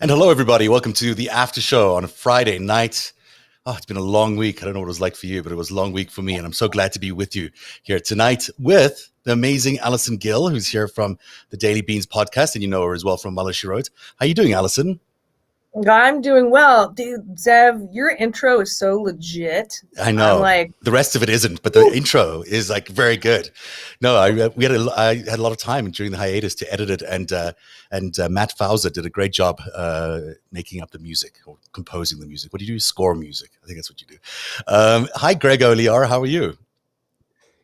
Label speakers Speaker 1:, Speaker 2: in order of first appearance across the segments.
Speaker 1: And hello, everybody. Welcome to the after show on a Friday night. Oh, it's been a long week. I don't know what it was like for you, but it was a long week for me. And I'm so glad to be with you here tonight with the amazing Allison Gill, who's here from the Daily Beans podcast. And you know her as well from Muller, She Wrote. How you doing, Allison?
Speaker 2: I'm doing well. Dude, Zev, your intro is so legit.
Speaker 1: I know. The rest of it isn't, but the intro is like very good. No, I had a lot of time during the hiatus to edit it, and Matt Fauser did a great job making up the music or composing the music. What do you do? Score music. I think that's what you do. Hi, Greg Oliar. How are you?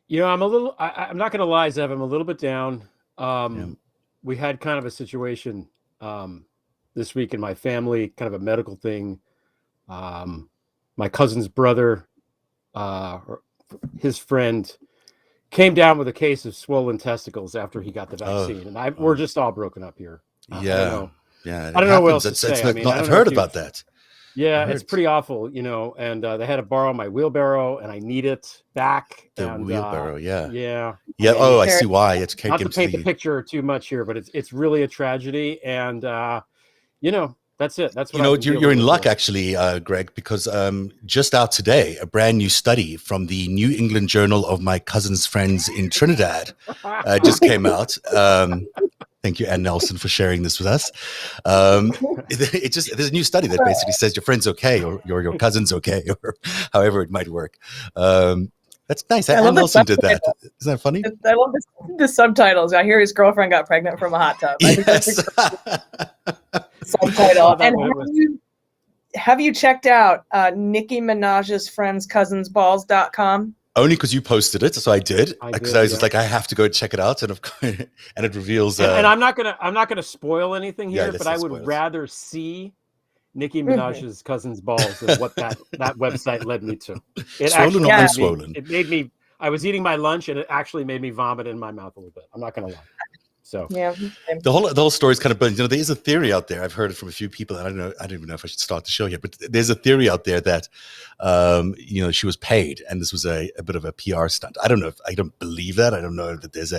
Speaker 3: You know, I'm not going to lie, Zev, I'm a little bit down. We had kind of a situation this week in my family, kind of a medical thing. My cousin's brother, his friend, came down with a case of swollen testicles after he got the vaccine, and we're just all broken up here. I don't know what else to say.
Speaker 1: I've heard about that.
Speaker 3: Yeah, it's pretty awful, you know. And they had to borrow my wheelbarrow, and I need it back.
Speaker 1: The wheelbarrow,
Speaker 3: yeah.
Speaker 1: Oh, I see why. It's
Speaker 3: not to paint the picture too much here, but it's really a tragedy, and you know, that's it. That's what
Speaker 1: you're in luck, actually, Greg, because just out today, a brand new study from the New England Journal of My Cousin's Friends in Trinidad just came out. Thank you, Ann Nelson, for sharing this with us. There's a new study that basically says your friend's okay, or your cousin's okay, or however it might work. That's nice. Ann Nelson did that. Isn't that funny?
Speaker 2: I love the subtitles. I hear his girlfriend got pregnant from a hot tub. I think that's subtitle. And have you checked out Nicki Minaj's friendscousinsballs.com?
Speaker 1: Only because you posted it, so I did. Because I was just like, I have to go check it out, and it reveals.
Speaker 3: And I'm not gonna spoil anything here, but I would rather see Nicki Minaj's cousin's balls than what that website led me to. It
Speaker 1: swollen or unswollen?
Speaker 3: It made me. I was eating my lunch, and it actually made me vomit in my mouth a little bit. I'm not gonna lie. So
Speaker 2: yeah,
Speaker 1: the whole story is kind of, there is a theory out there. I've heard it from a few people. I don't even know if I should start the show here, but there's a theory out there that she was paid, and this was a bit of a PR stunt. I don't believe that. I don't know that there's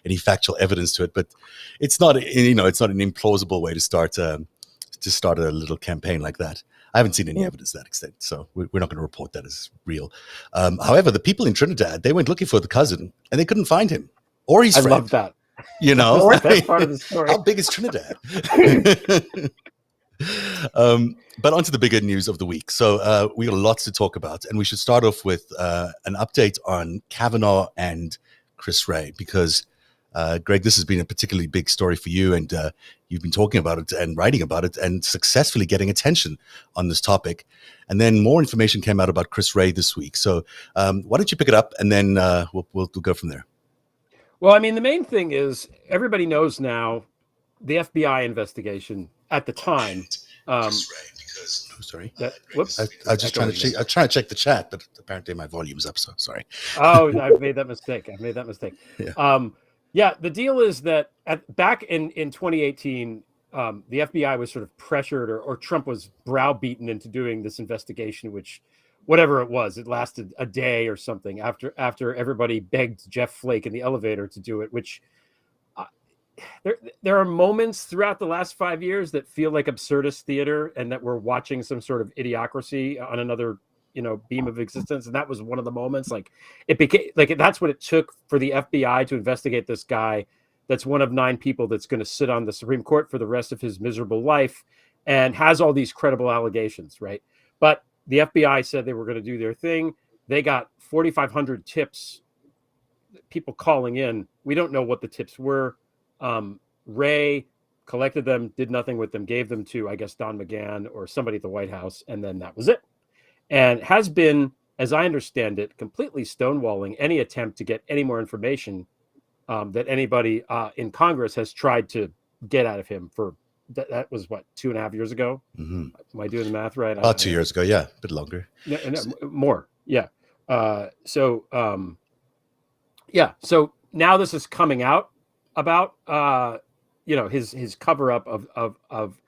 Speaker 1: any factual evidence to it, but it's not an implausible way to start a little campaign like that. I haven't seen any evidence to that extent, so we're not going to report that as real. However, the people in Trinidad, they went looking for the cousin, and they couldn't find him or his friend.
Speaker 3: I love that.
Speaker 1: You know,
Speaker 3: that's part of the story.
Speaker 1: How big is Trinidad? But onto the bigger news of the week. So we got lots to talk about, and we should start off with an update on Kavanaugh and Chris Ray, because Greg, this has been a particularly big story for you, and you've been talking about it and writing about it and successfully getting attention on this topic. And then more information came out about Chris Ray this week. So why don't you pick it up, and then we'll go from there.
Speaker 3: Well, I mean, the main thing is everybody knows now the FBI investigation at the time.
Speaker 1: Sorry.
Speaker 3: Whoops.
Speaker 1: I was just trying to check the chat, but apparently my volume's up. So sorry.
Speaker 3: Oh, I've made that mistake. Yeah. The deal is that back in 2018, the FBI was sort of pressured, or Trump was browbeaten into doing this investigation, which, whatever it was, it lasted a day or something after everybody begged Jeff Flake in the elevator to do it, which there are moments throughout the last 5 years that feel like absurdist theater, and that we're watching some sort of idiocracy on another, beam of existence. And that was one of the moments. Like, it became like, that's what it took for the FBI to investigate this guy that's one of 9 people that's going to sit on the Supreme Court for the rest of his miserable life and has all these credible allegations, right? But the FBI said they were going to do their thing. They got 4,500 tips, people calling in. We don't know what the tips were. Ray collected them, did nothing with them, gave them to, I guess, Don McGahn or somebody at the White House, and then that was it. And has been, as I understand it, completely stonewalling any attempt to get any more information that anybody in Congress has tried to get out of him for. That was what, 2.5 years ago?
Speaker 1: Mm-hmm.
Speaker 3: Am I doing the math right?
Speaker 1: About 2 years ago, yeah, a bit longer.
Speaker 3: No, more, yeah. So now this is coming out about his cover up of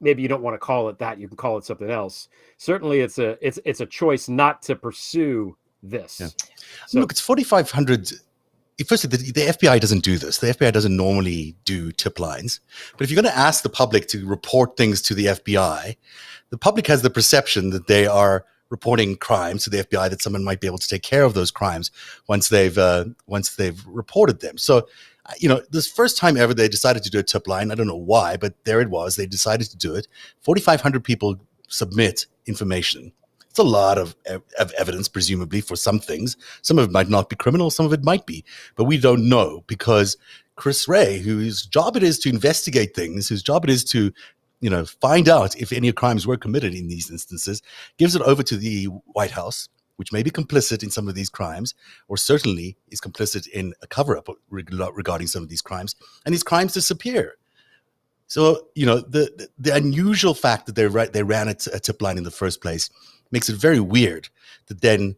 Speaker 3: maybe you don't want to call it that, you can call it something else. Certainly, it's a choice not to pursue this.
Speaker 1: Yeah. So look, it's 4,500 firstly, the FBI doesn't do this. The FBI doesn't normally do tip lines. But if you're going to ask the public to report things to the FBI, the public has the perception that they are reporting crimes to the FBI, that someone might be able to take care of those crimes once they've reported them. So, this first time ever they decided to do a tip line. I don't know why, but there it was. They decided to do it. 4,500 people submit information. It's a lot of evidence, presumably, for some things. Some of it might not be criminal, some of it might be. But we don't know, because Chris Wray, whose job it is to investigate things, whose job it is to find out if any crimes were committed in these instances, gives it over to the White House, which may be complicit in some of these crimes, or certainly is complicit in a cover-up regarding some of these crimes, and these crimes disappear. So, the unusual fact that they ran a tip line in the first place makes it very weird to then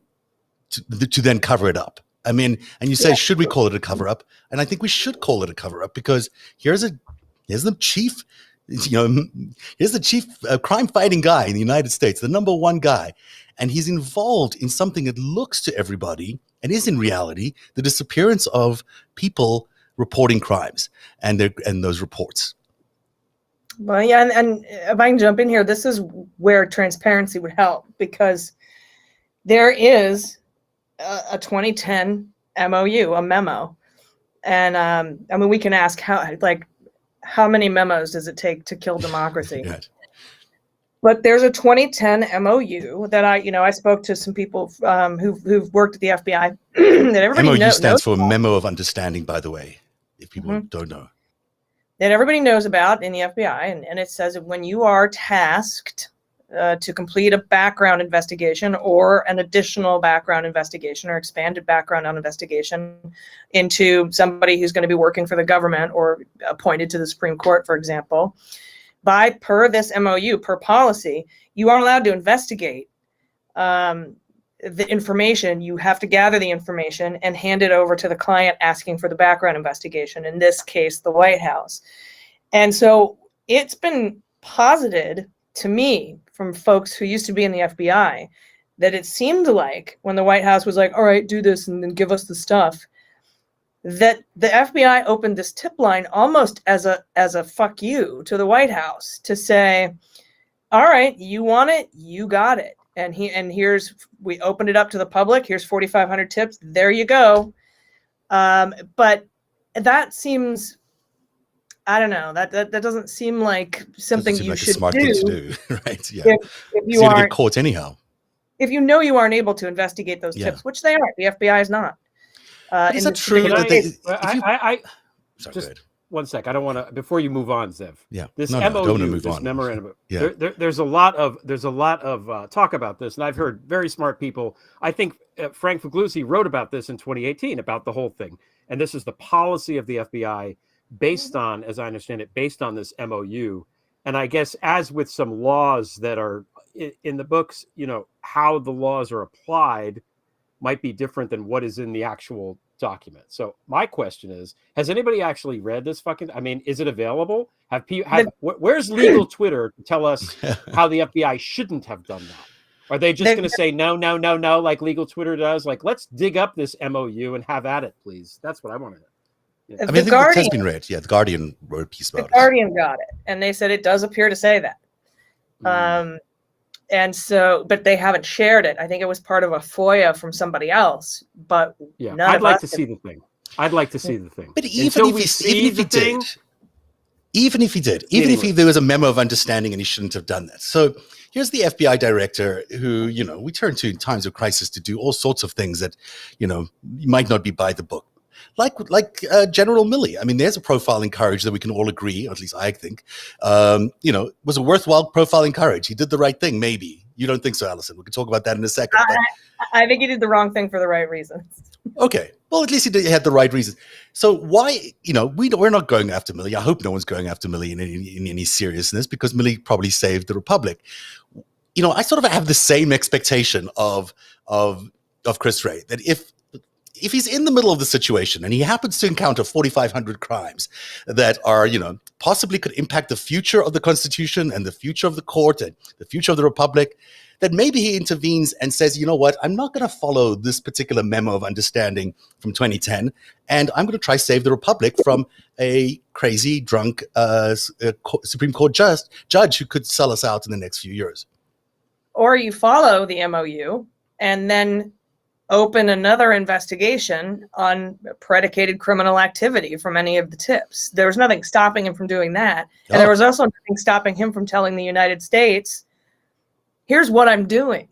Speaker 1: cover it up. I mean, and you say, should we call it a cover up? And I think we should call it a cover up, because here's the chief, here's the chief crime fighting guy in the United States, the number one guy, and he's involved in something that looks to everybody and is in reality the disappearance of people reporting crimes and those reports.
Speaker 2: Well, yeah, and if I can jump in here, this is where transparency would help, because there is a 2010 MOU, a memo, and we can ask how many memos does it take to kill democracy?
Speaker 1: Right.
Speaker 2: But there's a 2010 MOU that I spoke to some people who've worked at the FBI. That everybody
Speaker 1: MOU stands for
Speaker 2: about.
Speaker 1: Memo of Understanding, by the way, if people don't know.
Speaker 2: That everybody knows about in the FBI, and it says that when you are tasked to complete a background investigation or an additional background investigation or expanded background investigation into somebody who's going to be working for the government or appointed to the Supreme Court, for example, per this MOU, per policy, you aren't allowed to investigate the information. You have to gather the information and hand it over to the client asking for the background investigation, in this case, the White House. And so it's been posited to me from folks who used to be in the FBI that it seemed like when the White House was like, all right, do this and then give us the stuff, that the FBI opened this tip line almost as a fuck you to the White House, to say, all right, you want it, you got it. And we opened it up to the public. Here's 4,500 tips. There you go. But that seems, I don't know, that doesn't seem like something
Speaker 1: doesn't seem
Speaker 2: you
Speaker 1: like
Speaker 2: should
Speaker 1: a smart
Speaker 2: do.
Speaker 1: thing to do, right? Yeah.
Speaker 2: If you
Speaker 1: aren't
Speaker 2: aren't
Speaker 1: get caught anyhow.
Speaker 2: If you know you aren't able to investigate those tips, which they aren't, the FBI is not.
Speaker 1: Is that true?
Speaker 3: Sorry, just one sec. I don't want to. Before you move on, Zev.
Speaker 1: Yeah.
Speaker 3: This
Speaker 1: MOU, don't want to move
Speaker 3: this
Speaker 1: on.
Speaker 3: memorandum.
Speaker 1: Yeah.
Speaker 3: There's a lot of talk about this, and I've heard very smart people. I think Frank Figliuzzi wrote about this in 2018 about the whole thing, and this is the policy of the FBI based on, as I understand it, based on this MOU. And I guess, as with some laws that are in the books, how the laws are applied might be different than what is in the actual document. So my question is, has anybody actually read this is it available? Where's legal Twitter to tell us how the FBI shouldn't have done that? Are they just going to say no, like legal Twitter does? Like, let's dig up this MOU and have at it, please. That's what I want to know.
Speaker 1: Yeah. I think it has been read. Yeah, the Guardian wrote a piece about it.
Speaker 2: The Guardian got it, and they said it does appear to say that. And so, but they haven't shared it. I think it was part of a FOIA from somebody else. But
Speaker 3: yeah, I'd like to see the thing. I'd like to see the thing.
Speaker 1: But even if he there was a memo of understanding and he shouldn't have done that. So here's the FBI director who, we turn to in times of crisis to do all sorts of things that, might not be by the book. Like General Milley. I mean, there's a profile in courage that we can all agree, or at least I think, was a worthwhile profile in courage. He did the right thing, maybe. You don't think so, Allison? We can talk about that in a second.
Speaker 2: I think he did the wrong thing for the right reasons.
Speaker 1: Okay. Well, at least he had the right reasons. So why, we're not going after Milley. I hope no one's going after Milley in any seriousness, because Milley probably saved the Republic. I sort of have the same expectation of Chris Wray, that if he's in the middle of the situation and he happens to encounter 4,500 crimes that are, possibly could impact the future of the Constitution and the future of the court and the future of the Republic, that maybe he intervenes and says, you know what, I'm not going to follow this particular memo of understanding from 2010, and I'm going to try save the Republic from a crazy, drunk Supreme Court judge who could sell us out in the next few years.
Speaker 2: Or you follow the MOU and then open another investigation on predicated criminal activity from any of the tips. There was nothing stopping him from doing that. And there was also nothing stopping him from telling the United States, here's what I'm doing.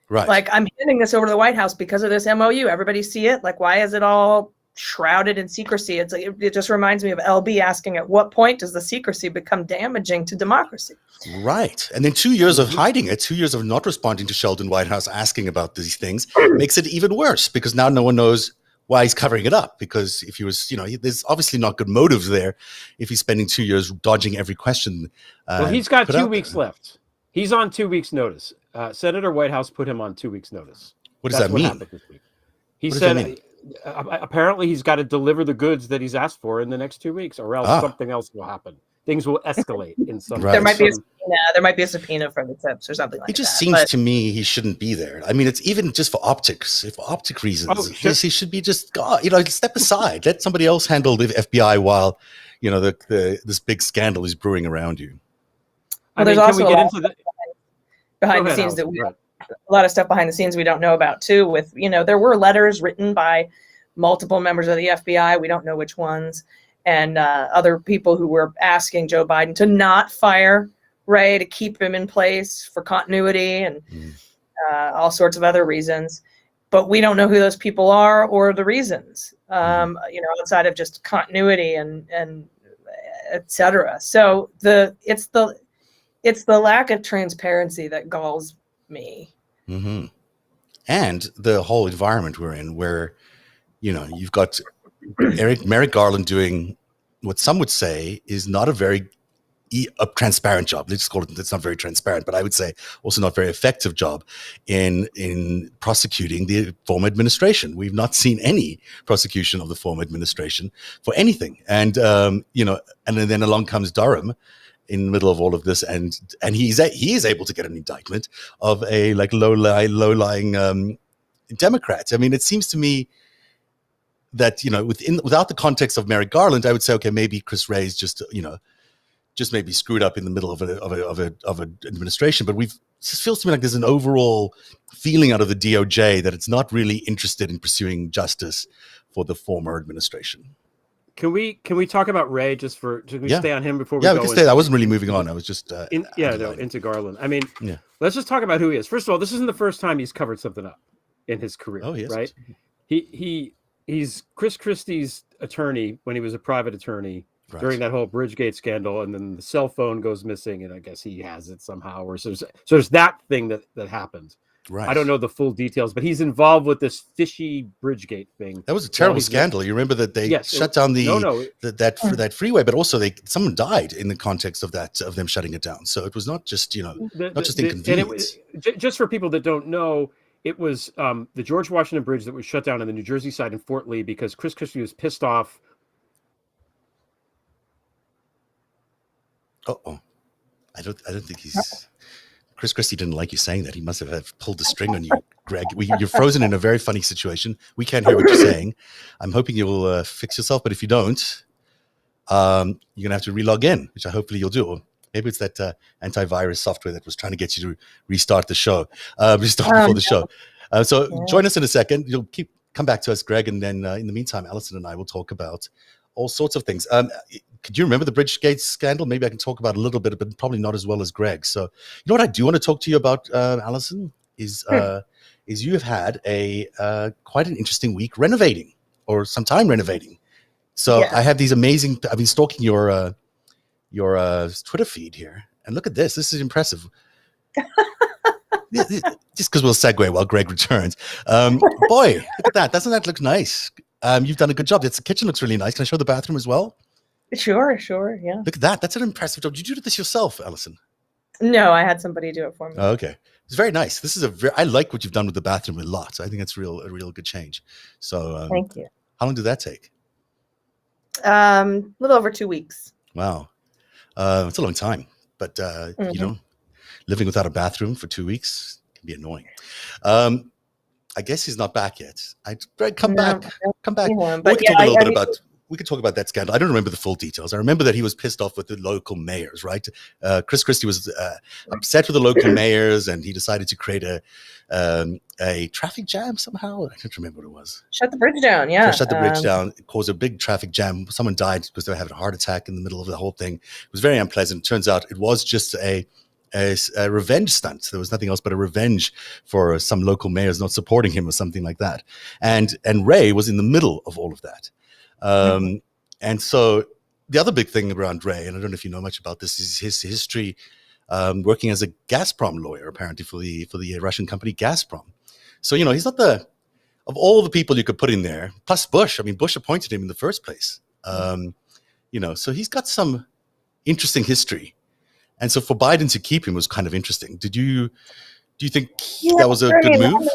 Speaker 1: Right.
Speaker 2: Like, I'm handing this over to the White House because of this MOU. Everybody see it? Like, why is it all shrouded in secrecy? It's like, it just reminds me of LB asking, at what point does the secrecy become damaging to democracy?
Speaker 1: Right. And then 2 years of hiding it, 2 years of not responding to Sheldon Whitehouse asking about these things makes it even worse, because now no one knows why he's covering it up. Because if he was, there's obviously not good motives there if he's spending 2 years dodging every question.
Speaker 3: Well, he's got 2 weeks left. He's on 2 weeks' notice. Senator Whitehouse put him on 2 weeks' notice.
Speaker 1: What does that mean?
Speaker 3: Happened this week. He said apparently he's got to deliver the goods that he's asked for in the next 2 weeks, or else something else will happen. Things will escalate in some.
Speaker 1: Right.
Speaker 2: There might be a subpoena. There might be a subpoena for the tips or something like that.
Speaker 1: It just seems to me he shouldn't be there. I mean, it's even just for optics, for optic reasons.
Speaker 3: Oh, sure.
Speaker 1: He should be just, step aside. Let somebody else handle the FBI while, this big scandal is brewing around you.
Speaker 2: Well, there's also behind the scenes that a lot of stuff behind the scenes we don't know about too. With there were letters written by multiple members of the FBI. We don't know which ones, and other people who were asking Joe Biden to not fire Ray, to keep him in place for continuity and all sorts of other reasons. But we don't know who those people are or the reasons. Outside of just continuity and et cetera. So it's the lack of transparency that galls me.
Speaker 1: Mm-hmm. And the whole environment we're in, where, you've got Merrick Garland doing what some would say is not a very transparent job. Let's call it, it's not very transparent, but I would say also not very effective job in prosecuting the former administration. We've not seen any prosecution of the former administration for anything. And, and then along comes Durham in the middle of all of this, and he is able to get an indictment of a low-lying Democrat. I mean, it seems to me that without the context of Merrick Garland, I would say, okay, maybe Chris Wray's just maybe screwed up in the middle of an administration. But it just feels to me like there's an overall feeling out of the DOJ that it's not really interested in pursuing justice for the former administration.
Speaker 3: Can we talk about Ray just stay on him before we go?
Speaker 1: We can stay. I wasn't really moving on. I was just
Speaker 3: into Garland. I mean, let's just talk about who he is. First of all, this isn't the first time he's covered something up in his career.
Speaker 1: Oh, yes.
Speaker 3: Right? He's Chris Christie's attorney when he was a private attorney during that whole Bridgegate scandal, and then the cell phone goes missing, and I guess he has it somehow, or so there's that thing that happened. Right. I don't know the full details, but he's involved with this fishy Bridgegate thing. That was a terrible scandal. You remember that they shut down that freeway, but also someone died in the context of them shutting it down. So it was not just not just inconvenience. Just for people that don't know, it was the George Washington Bridge that was shut down on the New Jersey side in Fort Lee because Chris Christie was pissed off.
Speaker 1: I don't think he's. Chris Christie didn't like you saying that. He must have pulled the string on you, Greg. You're frozen in a very funny situation. We can't hear what you're saying. I'm hoping you'll fix yourself, but if you don't, you're going to have to relog in, which hopefully you'll do. Or maybe it's that antivirus software that was trying to get you to restart the show, before the show. Join us in a second. You'll come back to us, Greg, and then in the meantime, Allison and I will talk about all sorts of things. Could you remember the Bridgegate scandal? Maybe I can talk about a little bit, but probably not as well as Greg. So, what I do want to talk to you about, Allison, is you have had quite an interesting week renovating, or some time renovating. So I have these amazing. I've been stalking your Twitter feed here, and look at this. This is impressive. Just because we'll segue while Greg returns. Boy, look at that. Doesn't that look nice? You've done a good job. The kitchen looks really nice. Can I show the bathroom as well?
Speaker 2: Sure, yeah.
Speaker 1: Look at that. That's an impressive job. Did you do this yourself, Allison?
Speaker 2: No, I had somebody do it for me.
Speaker 1: Oh, okay. It's very nice. This is I like what you've done with the bathroom a lot. I think that's a real good change. So
Speaker 2: Thank you.
Speaker 1: How long did that take?
Speaker 2: A little over 2 weeks.
Speaker 1: Wow. It's a long time, but living without a bathroom for 2 weeks can be annoying. I guess he's not back yet. Come back.
Speaker 2: But
Speaker 1: we could talk a little bit about. We could talk about that scandal. I don't remember the full details. I remember that he was pissed off with the local mayors, right? Chris Christie was upset with the local mayors, and he decided to create a traffic jam somehow. I can't remember what it was.
Speaker 2: Shut the bridge down, yeah.
Speaker 1: So shut the bridge down. It caused a big traffic jam. Someone died because they were having a heart attack in the middle of the whole thing. It was very unpleasant. Turns out it was just a revenge stunt. There was nothing else but a revenge for some local mayors not supporting him or something like that. And Ray was in the middle of all of that. And so the other big thing around Ray, and I don't know if you know much about this, is his history working as a Gazprom lawyer, apparently for the Russian company Gazprom. So, he's not of all the people you could put in there, plus Bush. I mean, Bush appointed him in the first place. So he's got some interesting history. And so for Biden to keep him was kind of interesting. Do you think that was a good move?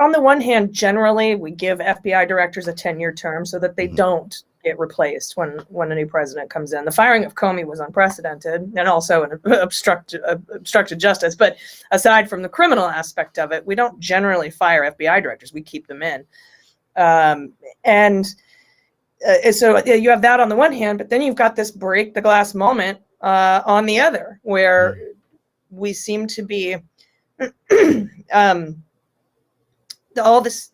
Speaker 2: On the one hand, generally, we give FBI directors a 10-year term so that they don't get replaced when a new president comes in. The firing of Comey was unprecedented and also an obstructed justice. But aside from the criminal aspect of it, we don't generally fire FBI directors. We keep them in. So you have that on the one hand, but then you've got this break the glass moment on the other, where we seem to be all this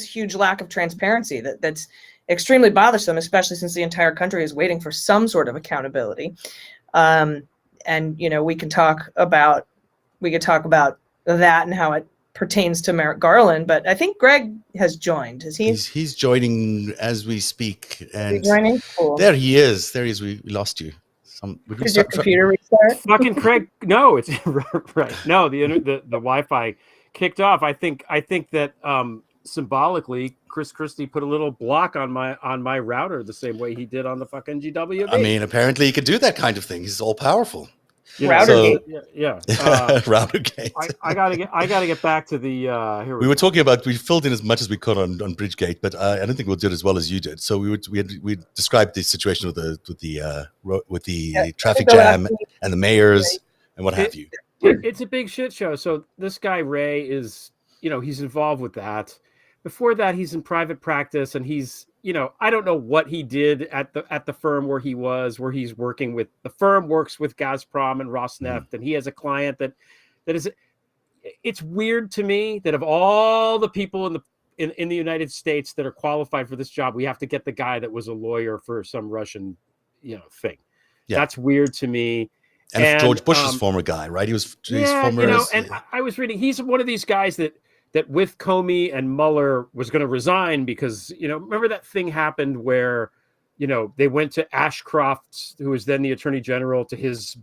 Speaker 2: huge lack of transparency that's extremely bothersome, especially since the entire country is waiting for some sort of accountability. And we could talk about that and how it pertains to Merrick Garland, but I think Greg has joined. Is he?
Speaker 1: He's joining as we speak. And
Speaker 2: he's joining? Cool.
Speaker 1: There he is. We lost you.
Speaker 2: Did your computer restart?
Speaker 3: Fucking Craig. No, it's right. No, the Wi-Fi kicked off. I think that symbolically, Chris Christie put a little block on my router the same way he did on the fucking GWB.
Speaker 1: I mean, apparently he could do that kind of thing. He's all powerful.
Speaker 2: Routergate.
Speaker 1: Routergate.
Speaker 3: I gotta get back to the. Here
Speaker 1: we were talking about. We filled in as much as we could on Bridgegate, but I don't think we'll do it as well as you did. So we described the situation with the traffic jam and the mayors and what have you.
Speaker 3: It's a big shit show. So this guy Ray is, he's involved with that. Before that, he's in private practice, and he's, I don't know what he did at the firm where he's working with. The firm works with Gazprom and Rosneft, and he has a client that is. It's weird to me that of all the people in the United States that are qualified for this job, we have to get the guy that was a lawyer for some Russian, thing. Yeah. That's weird to me.
Speaker 1: And George Bush's former guy, right? He was former.
Speaker 3: I was reading. He's one of these guys that with Comey and Mueller was going to resign because, remember that thing happened where, they went to Ashcroft, who was then the attorney general, to his,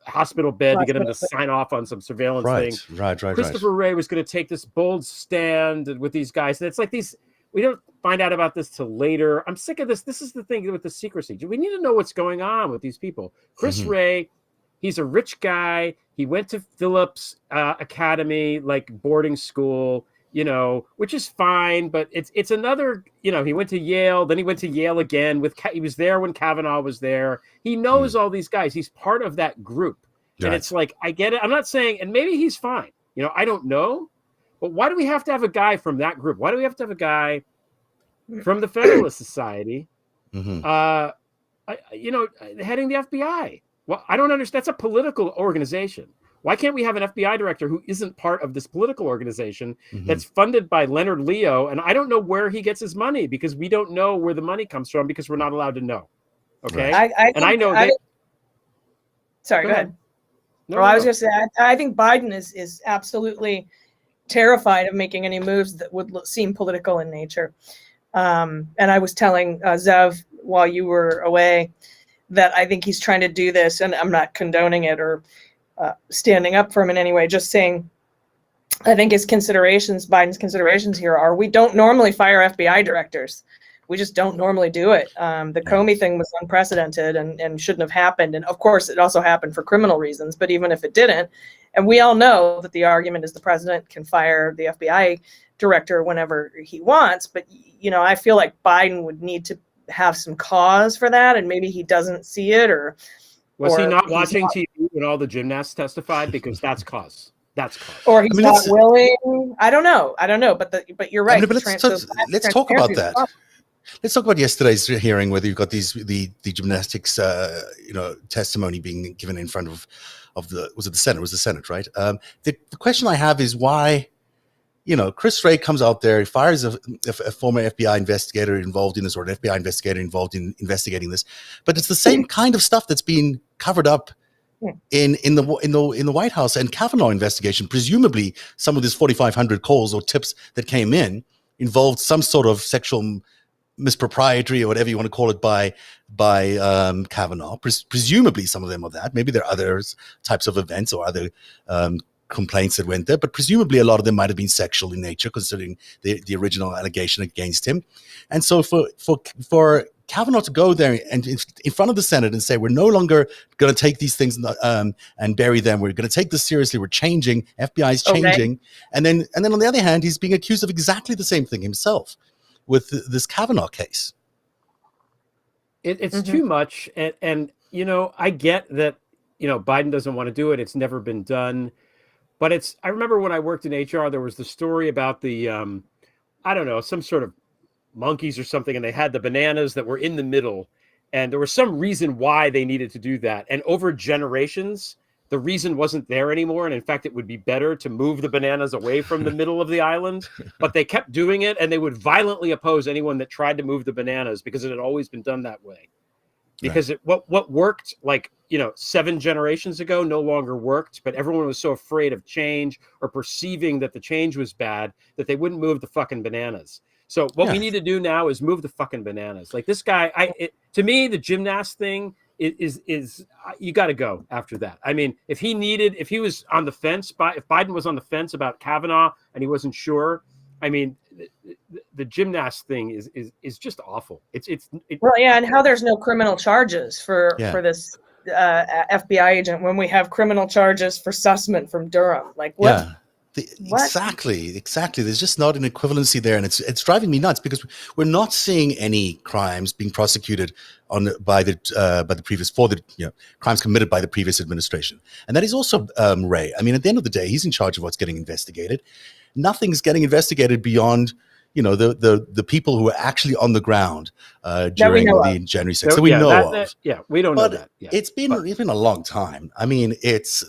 Speaker 3: hospital bed to get him to sign off on some surveillance thing.
Speaker 1: Right.
Speaker 3: Christopher Wray was going to take this bold stand with these guys. And it's like we don't find out about this till later. I'm sick of this. This is the thing with the secrecy. We need to know what's going on with these people. Chris Wray, he's a rich guy. He went to Phillips Academy, like boarding school, which is fine, but it's another, he went to Yale, then he went to Yale again he was there when Kavanaugh was there. He knows all these guys. He's part of that group. Right. And it's like, I get it. I'm not saying, and maybe he's fine. I don't know, but why do we have to have a guy from that group? Why do we have to have a guy from the Federalist Society, heading the FBI? Well, I don't understand. That's a political organization. Why can't we have an FBI director who isn't part of this political organization that's funded by Leonard Leo? And I don't know where he gets his money because we don't know where the money comes from because we're not allowed to know. Okay.
Speaker 2: Right. Sorry, go ahead. No, I was going to say, I think Biden is absolutely terrified of making any moves that would seem political in nature. And I was telling Zev while you were away that I think he's trying to do this, and I'm not condoning it or standing up for him in any way, just saying I think Biden's considerations here are we don't normally fire FBI directors. We just don't normally do it. The Comey thing was unprecedented and shouldn't have happened. And of course, it also happened for criminal reasons. But even if it didn't, And we all know that the argument is the president can fire the FBI director whenever he wants. But, I feel like Biden would need to have some cause for that. And maybe he doesn't see it, or
Speaker 3: was he not
Speaker 2: he's
Speaker 3: watching TV when all the gymnasts testified? Because that's cause. That's cause.
Speaker 2: Or he's not willing. I don't know. But you're right.
Speaker 1: Let's talk about that. Let's talk about yesterday's hearing, whether you've got the gymnastics, testimony being given in front of the Senate? It was the Senate, right? The question I have is why, Chris Wray comes out there, he fires a former FBI investigator involved in this, or an FBI investigator involved in investigating this, but it's the same kind of stuff that's been covered up in the White House and Kavanaugh investigation. Presumably, some of these 4,500 calls or tips that came in involved some sort of sexual mispropriety or whatever you want to call it by Kavanaugh. Presumably, some of them are that. Maybe there are other types of events or other complaints that went there, but presumably a lot of them might have been sexual in nature, considering the original allegation against him. And so for Kavanaugh to go there and in front of the Senate and say, we're no longer going to take these things and bury them. We're going to take this seriously. We're changing. FBI is changing. Okay. And then on the other hand, he's being accused of exactly the same thing himself with this Kavanaugh case.
Speaker 3: It's too much. And I get that, Biden doesn't want to do it. It's never been done. But I remember when I worked in HR, there was the story about the, some sort of monkeys or something, and they had the bananas that were in the middle, and there was some reason why they needed to do that. And over generations, the reason wasn't there anymore. And in fact, it would be better to move the bananas away from the middle of the island, but they kept doing it, and they would violently oppose anyone that tried to move the bananas because it had always been done that way. Because what worked 7 generations ago no longer worked, but everyone was so afraid of change or perceiving that the change was bad that they wouldn't move the fucking bananas. So what we need to do now is move the fucking bananas. Like this guy, to me, the gymnast thing is you got to go after that. I mean, if he was on the fence, if Biden was on the fence about Kavanaugh and he wasn't sure, I mean, the gymnast thing is just awful.
Speaker 2: And how there's no criminal charges for this FBI agent when we have criminal charges for Sussman from Durham. Like what?
Speaker 1: Yeah. Exactly. There's just not an equivalency there, and it's driving me nuts because we're not seeing any crimes being prosecuted by the previous crimes committed by the previous administration, and that is also Ray. I mean, at the end of the day, he's in charge of what's getting investigated. Nothing's getting investigated beyond the people who are actually on the ground during the January 6th that we know of.
Speaker 3: We don't know that. Yeah.
Speaker 1: It's been a long time. I mean,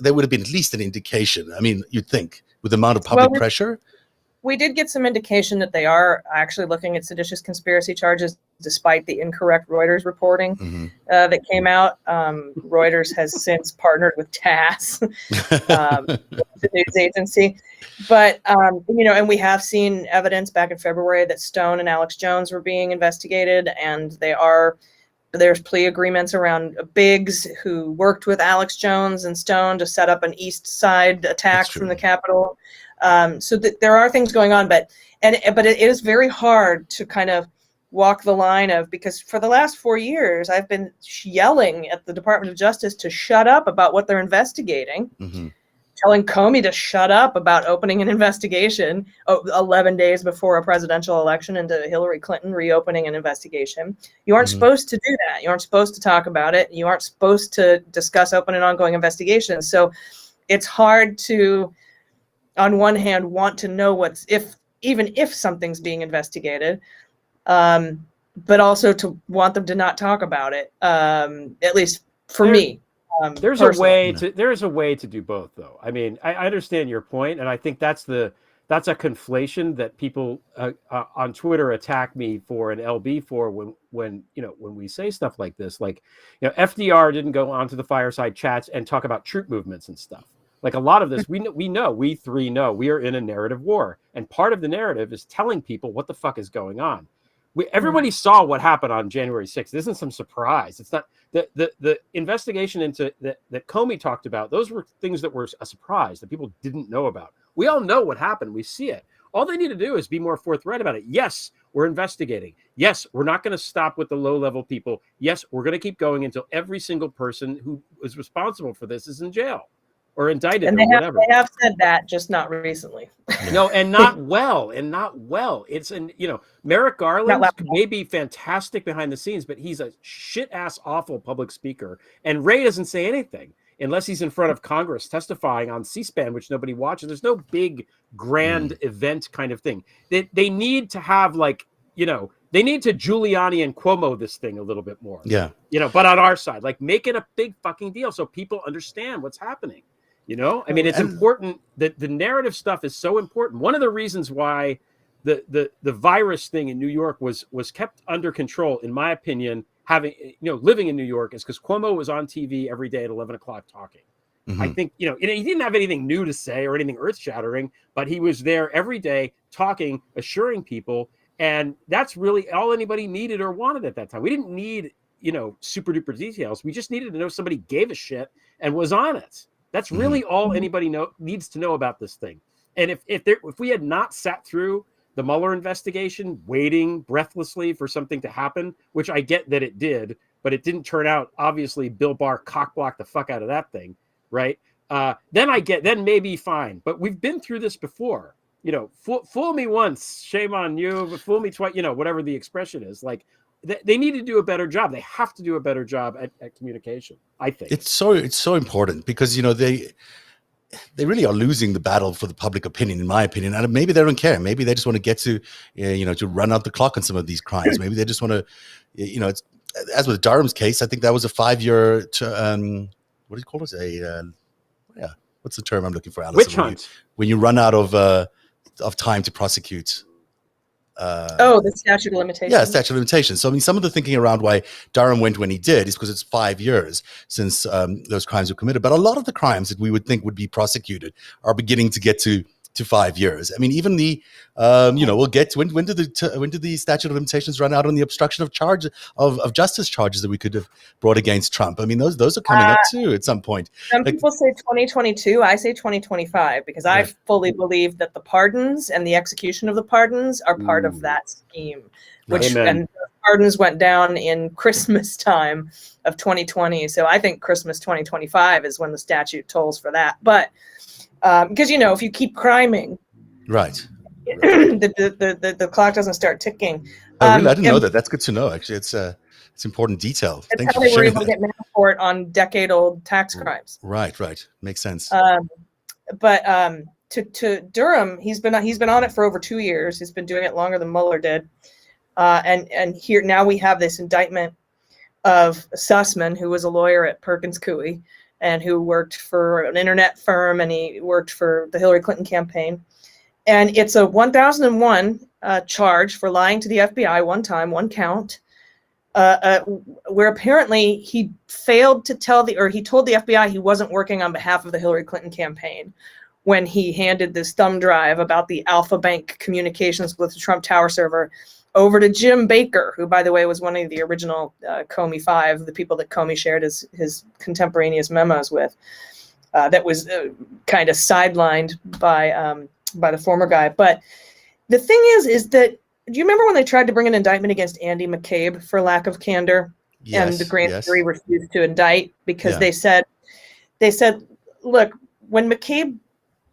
Speaker 1: there would have been at least an indication. I mean, you'd think with the amount of public pressure.
Speaker 2: We did get some indication that they are actually looking at seditious conspiracy charges, despite the incorrect Reuters reporting that came out. Reuters has since partnered with TASS, the news agency. But, and we have seen evidence back in February that Stone and Alex Jones were being investigated, and there's plea agreements around Biggs, who worked with Alex Jones and Stone to set up an East Side attack from the Capitol. So that there are things going on, but it is very hard to kind of walk the line because for the last 4 years, I've been yelling at the Department of Justice to shut up about what they're investigating, telling Comey to shut up about opening an investigation 11 days before a presidential election into Hillary Clinton reopening an investigation. You aren't supposed to do that. You aren't supposed to talk about it. You aren't supposed to discuss open and ongoing investigations. So it's hard to, on one hand, want to know even if something's being investigated, but also to want them to not talk about it. At least for me.
Speaker 3: There's a way to do both, though. I mean, I understand your point, and I think that's a conflation that people on Twitter attack me for and LB for when we say stuff like this. Like, FDR didn't go onto the fireside chats and talk about troop movements and stuff. Like a lot of this, we three know we are in a narrative war, and part of the narrative is telling people what the fuck is going on. Everybody saw what happened on January 6th. This isn't some surprise. It's not the investigation into that Comey talked about. Those were things that were a surprise that people didn't know about. We all know what happened. We see it. All they need to do is be more forthright about it. Yes, we're investigating. Yes, we're not going to stop with the low-level people. Yes, we're going to keep going until every single person who is responsible for this is in jail. or indicted
Speaker 2: And
Speaker 3: or whatever.
Speaker 2: they have said that, just not recently.
Speaker 3: No, and not well. It's Merrick Garland may be fantastic behind the scenes, but he's a shit ass awful public speaker. And Ray doesn't say anything unless he's in front of Congress testifying on C-SPAN, which nobody watches. There's no big grand event kind of thing. They need to have they need to Giuliani and Cuomo this thing a little bit more.
Speaker 1: Yeah.
Speaker 3: But on our side, like make it a big fucking deal so people understand what's happening. I mean, it's important that the narrative stuff is so important. One of the reasons why the virus thing in New York was kept under control, in my opinion, living in New York, is because Cuomo was on TV every day at 11 o'clock talking. Mm-hmm. I think, he didn't have anything new to say or anything earth shattering, but he was there every day talking, assuring people. And that's really all anybody needed or wanted at that time. We didn't need, super duper details. We just needed to know somebody gave a shit and was on it. That's really all anybody needs to know about this thing. And if we had not sat through the Mueller investigation, waiting breathlessly for something to happen, which I get that it did, but it didn't turn out. Obviously, Bill Barr cockblocked the fuck out of that thing, right? Then maybe fine. But we've been through this before. Fool me once, shame on you. But fool me twice, whatever the expression is. Like they need to do a better job. They have to do a better job at communication, I think. It's
Speaker 1: so important because they really are losing the battle for the public opinion, in my opinion. And maybe they don't care. Maybe they just want to get to, to run out the clock on some of these crimes. Maybe they just want to, it's, as with Durham's case, I think that was a 5-year, what do you call it? What's the term I'm looking for, Allison?
Speaker 3: Witch hunt.
Speaker 1: When you run out of time to prosecute.
Speaker 2: The statute of limitations. Yeah,
Speaker 1: statute of limitations. So, I mean, some of the thinking around why Durham went when he did is because it's 5 years since those crimes were committed. But a lot of the crimes that we would think would be prosecuted are beginning to get to 5 years. I mean, even the, we'll get to when did the statute of limitations run out on the obstruction of justice charges that we could have brought against Trump? I mean, those are coming up too at some point.
Speaker 2: Some people say 2022. I say 2025 because I fully believe that the pardons and the execution of the pardons are part of that scheme. And the pardons went down in Christmas time of 2020. So I think Christmas 2025 is when the statute tolls for that. But because if you keep criming,
Speaker 1: right,
Speaker 2: the clock doesn't start ticking.
Speaker 1: I didn't know that. That's good to know. Actually, it's important detail.
Speaker 2: That's how they were able to get Manafort on decade-old tax crimes.
Speaker 1: Right, makes sense.
Speaker 2: But to Durham, he's been on it for over 2 years. He's been doing it longer than Mueller did. And here now we have this indictment of Sussman, who was a lawyer at Perkins Coie, and who worked for an internet firm, and he worked for the Hillary Clinton campaign. And it's a 1001 charge for lying to the FBI one time, one count, where apparently he failed to he told the FBI he wasn't working on behalf of the Hillary Clinton campaign when he handed this thumb drive about the Alpha Bank communications with the Trump Tower server over to Jim Baker, who, by the way, was one of the original Comey 5, the people that Comey shared his contemporaneous memos with, that was kind of sidelined by the former guy. But the thing is that, do you remember when they tried to bring an indictment against Andy McCabe for lack of candor? Yes, and the grand jury refused to indict because they said, look, when McCabe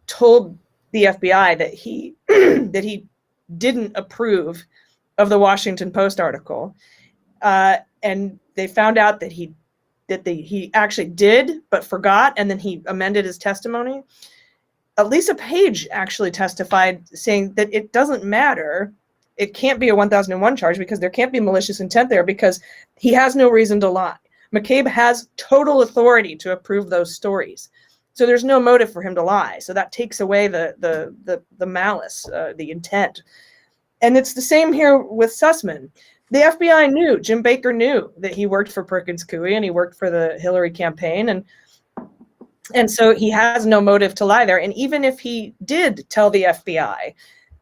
Speaker 2: told the FBI that he didn't approve of the Washington Post article, and they found out that he actually did but forgot, and then he amended his testimony. Lisa Page actually testified saying that it doesn't matter. It can't be a 1001 charge because there can't be malicious intent there because he has no reason to lie. McCabe has total authority to approve those stories. So there's no motive for him to lie. So that takes away the malice, the intent. And it's the same here with Sussman. The FBI knew, Jim Baker knew that he worked for Perkins Coie and he worked for the Hillary campaign. And so he has no motive to lie there. And even if he did tell the FBI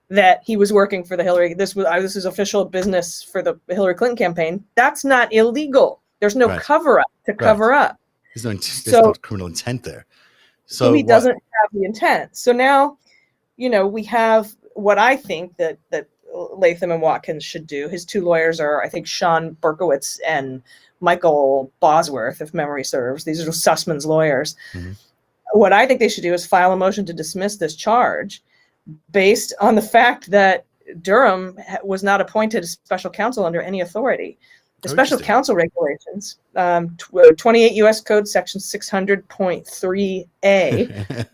Speaker 2: that he was working for the Hillary, this is official business for the Hillary Clinton campaign, that's not illegal. There's no cover-up to cover up.
Speaker 1: There's no criminal intent there.
Speaker 2: So he doesn't have the intent. So now, we have what I think that Latham and Watkins should do. His two lawyers are, I think, Sean Berkowitz and Michael Bosworth, if memory serves. These are Sussman's lawyers. Mm-hmm. what I think they should do is file a motion to dismiss this charge based on the fact that Durham was not appointed as special counsel under any authority. The special counsel regulations, 28 U.S. Code section 600.3a.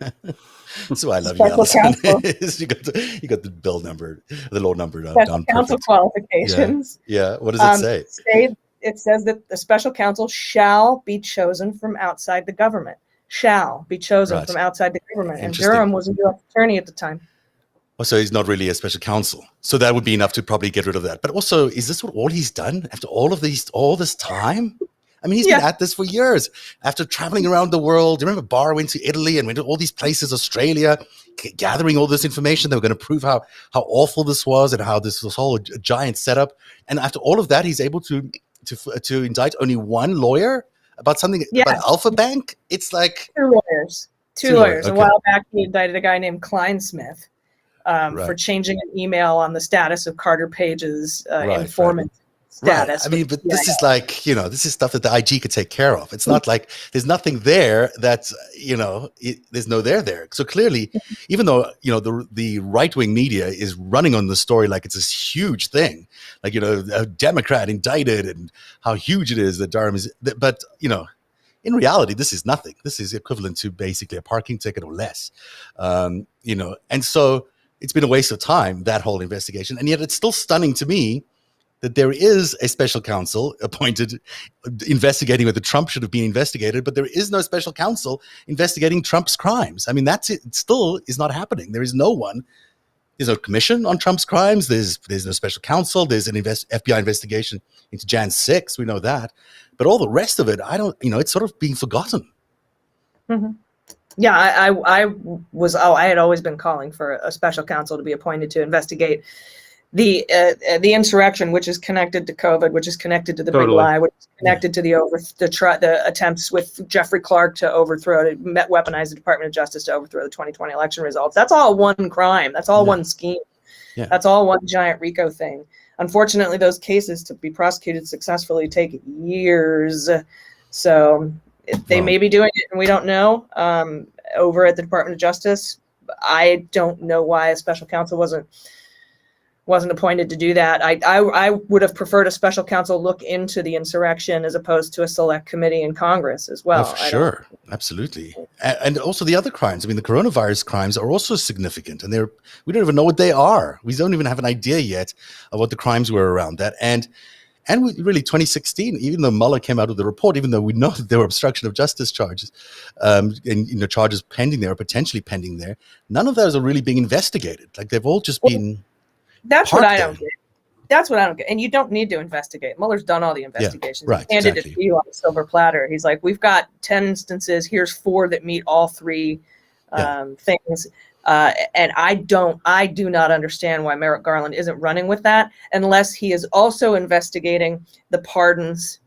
Speaker 1: That's why I love you, Allison. You got the bill number, the law number down
Speaker 2: Counsel
Speaker 1: perfect.
Speaker 2: qualifications.
Speaker 1: Yeah. What does it say?
Speaker 2: It says that the special counsel shall be chosen from outside the government. Shall be chosen from outside the government. And Durham was a U.S. attorney at the time.
Speaker 1: Oh, so he's not really a special counsel. So that would be enough to probably get rid of that. But also, is this all he's done after all this time? I mean, he's been at this for years. After traveling around the world, remember Barr went to Italy and went to all these places, Australia, gathering all this information. They were going to prove how awful this was and how this was whole giant setup. And after all of that, he's able to indict only one lawyer about something about Alpha Bank. It's like
Speaker 2: two lawyers.
Speaker 1: Okay.
Speaker 2: A while back, he indicted a guy named Kleinsmith for changing an email on the status of Carter Page's informant status.
Speaker 1: Right. I mean, but this is like, this is stuff that the IG could take care of. It's not like there's nothing there that's, there's no there. So clearly, even though, the right-wing media is running on the story like it's this huge thing, like, a Democrat indicted and how huge it is that Durham is, but, in reality, this is nothing. This is equivalent to basically a parking ticket or less, and so it's been a waste of time, that whole investigation. And yet it's still stunning to me that there is a special counsel appointed investigating whether Trump should have been investigated, but there is no special counsel investigating Trump's crimes. I mean, that's it. It still is not happening. There is no one. There's no commission on Trump's crimes. There's no special counsel. There's an FBI investigation into Jan 6. We know that. But all the rest of it, it's sort of being forgotten.
Speaker 2: Mm-hmm. Yeah, I had always been calling for a special counsel to be appointed to investigate the insurrection, which is connected to COVID, which is connected to the big lie, which is connected to the attempts with Jeffrey Clark to weaponize the Department of Justice to overthrow the 2020 election results. That's all one crime. That's all one scheme. Yeah. That's all one giant RICO thing. Unfortunately, those cases to be prosecuted successfully take years. So they may be doing it and we don't know. Over at the Department of Justice, I don't know why a special counsel wasn't appointed to do that. I would have preferred a special counsel look into the insurrection as opposed to a select committee in Congress as well.
Speaker 1: Oh, for sure. Absolutely. And also the other crimes. I mean, the coronavirus crimes are also significant, and we don't even know what they are. We don't even have an idea yet of what the crimes were around that. And really 2016, even though Mueller came out with the report, even though we know that there were obstruction of justice charges and charges pending there or potentially pending there, none of those are really being investigated. Like they've all just been...
Speaker 2: That's what I don't get. That's what I don't get. And you don't need to investigate. Mueller's done all the investigations.
Speaker 1: Yeah, right,
Speaker 2: he handed it to you on a silver platter. He's like, we've got 10 instances. Here's 4 that meet all 3 things. And I do not understand why Merrick Garland isn't running with that unless he is also investigating the pardons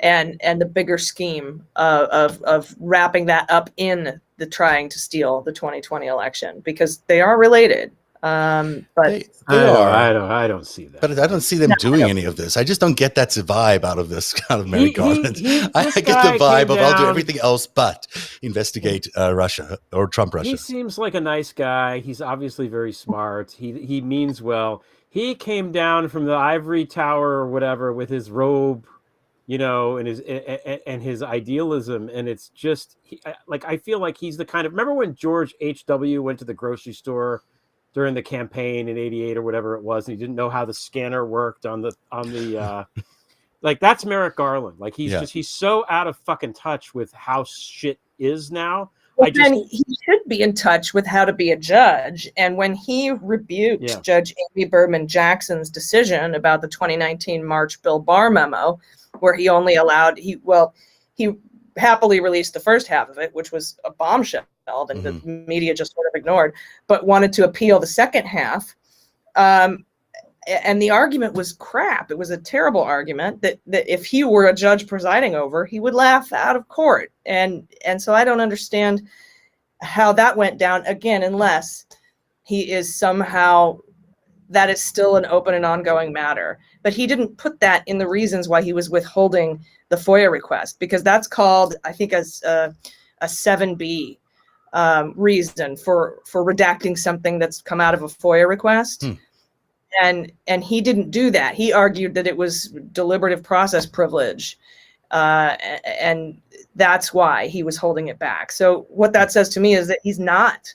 Speaker 2: and the bigger scheme of wrapping that up in the trying to steal the 2020 election, because they are related. But
Speaker 1: they are.
Speaker 3: I don't see that.
Speaker 1: But I don't see them doing any of this. I just don't get that vibe out of this kind of Merrick Garland. I get the vibe of I'll do everything else but investigate Russia or Trump Russia.
Speaker 3: He seems like a nice guy. He's obviously very smart. He means well. He came down from the ivory tower or whatever with his robe, and his idealism, and it's just I feel like he's the kind of, remember when George H.W. went to the grocery store during the campaign in '88 or whatever it was, and he didn't know how the scanner worked on the like, that's Merrick Garland. Like he's so out of fucking touch with how shit is now.
Speaker 2: Well, he should be in touch with how to be a judge. And when he rebuked Judge Amy Berman Jackson's decision about the 2019 March Bill Barr memo, where he only allowed he happily released the first half of it, which was a bombshell that the media just sort of ignored, but wanted to appeal the second half. And the argument was crap. It was a terrible argument that if he were a judge presiding over, he would laugh out of court. And so I don't understand how that went down, again, unless he is somehow, that is still an open and ongoing matter. But he didn't put that in the reasons why he was withholding the FOIA request, because that's called, I think, as a 7B reason for redacting something that's come out of a FOIA request. And he didn't do that. He argued that it was deliberative process privilege. And that's why he was holding it back. So what that says to me is that he's not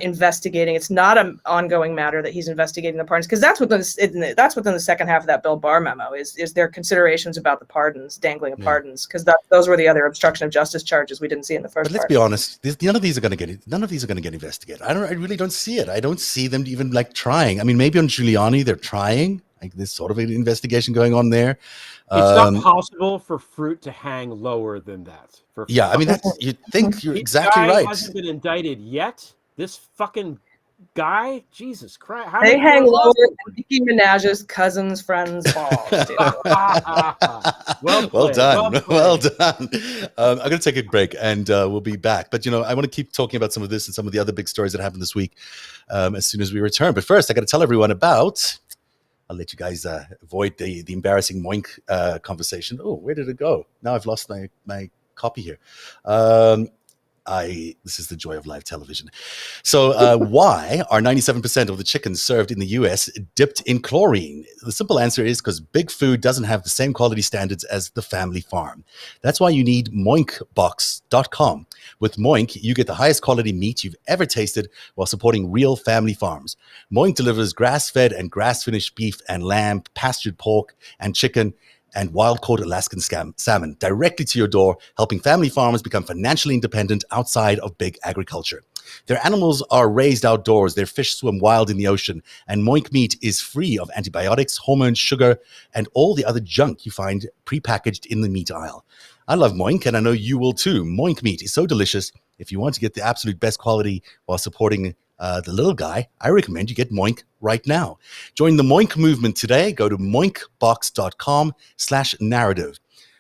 Speaker 2: investigating. It's not an ongoing matter that he's investigating the pardons, because that's within the second half of that Bill Barr memo is there considerations about the pardons, dangling of pardons, because those were the other obstruction of justice charges we didn't see in the first.
Speaker 1: But let's be honest, none of these are going to get investigated. I really don't see it. I don't see them even like trying. I mean, maybe on Giuliani they're trying. Like there's sort of an investigation going on there.
Speaker 3: It's not possible for fruit to hang lower than that.
Speaker 1: I mean, you think you're exactly right.
Speaker 3: He hasn't been indicted yet. This fucking guy, Jesus Christ!
Speaker 2: They hang lower than Nicki Minaj's cousins' friends' balls.
Speaker 1: Well done. I'm going to take a break, and we'll be back. But I want to keep talking about some of this and some of the other big stories that happened this week as soon as we return. But first, I got to tell everyone about. I'll let you guys avoid the embarrassing Moink conversation. Oh, where did it go? Now I've lost my copy here. This is the joy of live television. So why are 97% of the chickens served in the US dipped in chlorine? The simple answer is because big food doesn't have the same quality standards as the family farm. That's why you need moinkbox.com. With Moink, you get the highest quality meat you've ever tasted while supporting real family farms. Moink delivers grass-fed and grass-finished beef and lamb, pastured pork and chicken, and wild-caught Alaskan salmon directly to your door, helping family farmers become financially independent outside of big agriculture. Their animals are raised outdoors, their fish swim wild in the ocean, and Moink meat is free of antibiotics, hormones, sugar, and all the other junk you find prepackaged in the meat aisle. I love Moink, and I know you will too. Moink meat is so delicious. If you want to get the absolute best quality while supporting the little guy, I recommend you get Moink right now. Join the Moink movement today. Go to moinkbox.com/narrative.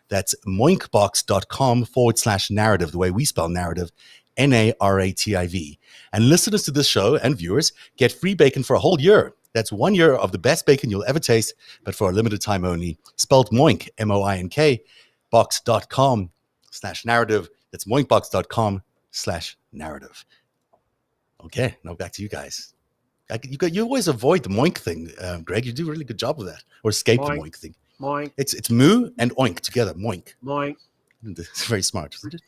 Speaker 1: That's moinkbox.com/narrative, the way we spell narrative, NARATIV. And listeners to this show and viewers get free bacon for a whole year. That's 1 year of the best bacon you'll ever taste, but for a limited time only. Spelled Moink, MOINK, box.com/narrative. That's moinkbox.com/narrative. Okay, now back to you guys. You always avoid the Moink thing, Greg. You do a really good job of that, or escape the Moink thing.
Speaker 3: Moink.
Speaker 1: It's moo and oink together. Moink.
Speaker 3: Moink.
Speaker 1: It's very smart, isn't it?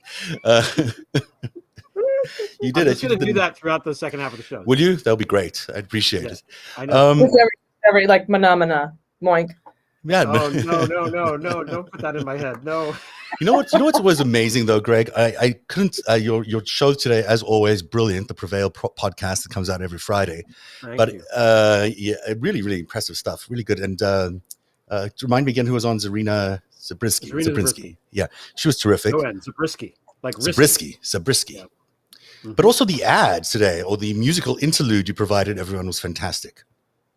Speaker 1: You did
Speaker 3: I'm
Speaker 1: it.
Speaker 3: just going to do that throughout the second half of the show.
Speaker 1: Will you? That would be great. I'd appreciate it.
Speaker 3: I know.
Speaker 2: Every like manamana, Moink.
Speaker 1: Yeah.
Speaker 3: Oh, no! Don't put that in my head. No.
Speaker 1: You know what was amazing though, Greg? I couldn't. Your show today, as always, brilliant. The Prevail podcast that comes out every Friday.
Speaker 3: Thank you.
Speaker 1: Really, really impressive stuff. Really good. And remind me again who was on Zarina Zabriskie. Yeah, she was terrific.
Speaker 3: Oh, and Zabriskie, like
Speaker 1: Zabriskie. Yeah. Mm-hmm. But also the ad today, or the musical interlude you provided, everyone was fantastic. Do